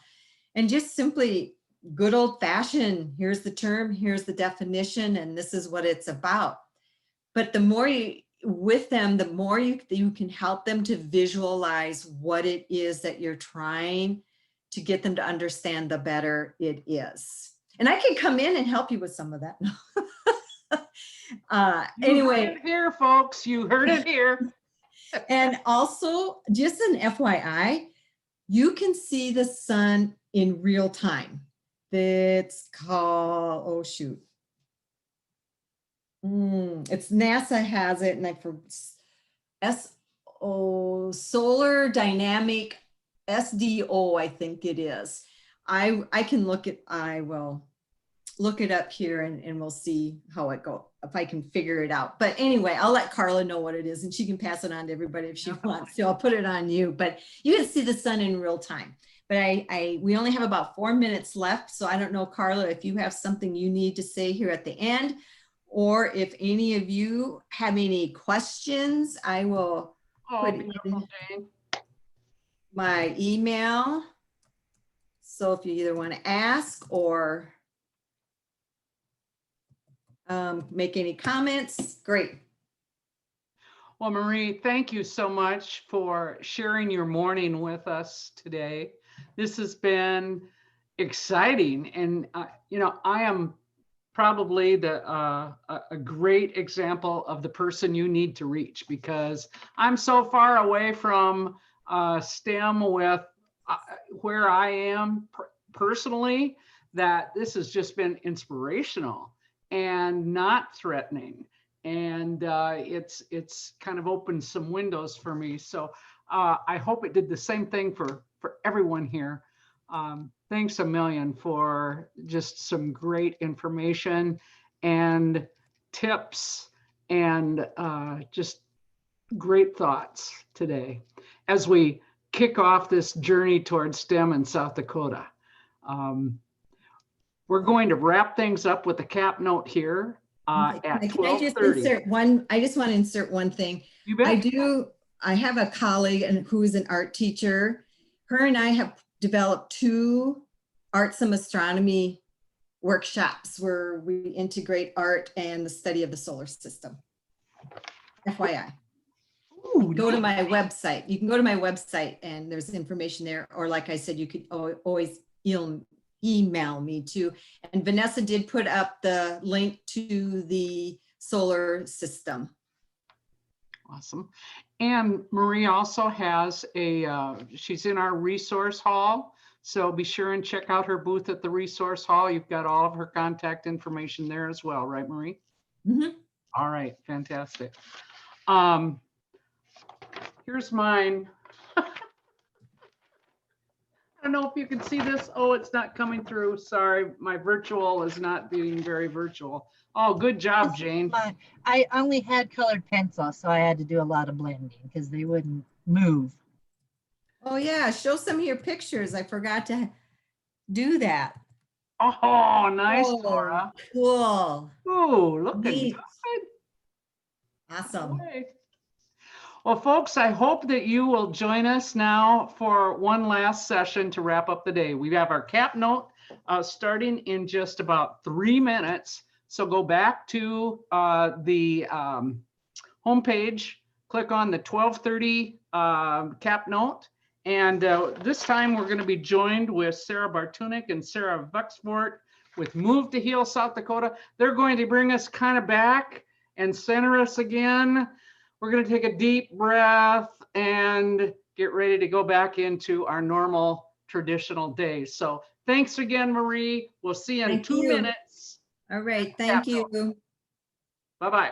And just simply good old fashioned, here's the term, here's the definition, and this is what it's about. But the more with them, the more you can help them to visualize what it is that you're trying to get them to understand, the better it is. And I can come in and help you with some of that. Anyway, you heard it here, folks, you heard it here. And also, just an FYI, you can see the sun in real time. It's called, oh shoot. It's NASA has it, and Solar Dynamic SDO, I think it is. I will look it up here and we'll see how it goes, if I can figure it out. But anyway, I'll let Carla know what it is and she can pass it on to everybody if she wants. So I'll put it on you, but you can see the sun in real time. But we only have about 4 minutes left. So I don't know, Carla, if you have something you need to say here at the end, or if any of you have any questions, I will put in my email. So if you either want to ask or make any comments, great. Well, Marie, thank you so much for sharing your morning with us today. This has been exciting, and you know, I am probably a great example of the person you need to reach, because I'm so far away from STEM with where I am personally, that this has just been inspirational and not threatening. and it's kind of opened some windows for me. So I hope it did the same thing for everyone here. Thanks a million for just some great information and tips and just great thoughts today as we kick off this journey towards STEM in South Dakota. We're going to wrap things up with a cap note here at Can I just 12:30. insert one? I just want to insert one thing. You bet. I have a colleague who is an art teacher. Her and I have developed 2 art some astronomy workshops where we integrate art and the study of the solar system. FYI. Ooh, Go to my website. You can go to my website and there's information there. Or like I said, you could always email me too. And Vanessa did put up the link to the solar system. awesome. And Marie also has she's in our resource hall. So be sure and check out her booth at the resource hall. You've got all of her contact information there as well, right, Marie? Mm-hmm. All right, fantastic. Here's mine. I don't know if you can see this. Oh, it's not coming through. Sorry, my virtual is not being very virtual. Oh, good job, Jane. I only had colored pencils, so I had to do a lot of blending because they wouldn't move. Oh yeah, show some of your pictures. I forgot to do that. Oh, nice, Oh, Laura. cool. Ooh, looking Neat. good. Awesome. Okay. Well, folks, I hope that you will join us now for one last session to wrap up the day. We have our cap note starting in just about 3 minutes. So go back to the homepage, click on the 12:30 cap note. And this time we're going to be joined with Sarah Bartunik and Sarah Vuxfort with Move to Heal South Dakota. They're going to bring us kind of back and center us again. We're going to take a deep breath and get ready to go back into our normal traditional day. So thanks again, Marie. We'll see you in Thank 2 you. minutes. All right. Thank you. Bye-bye.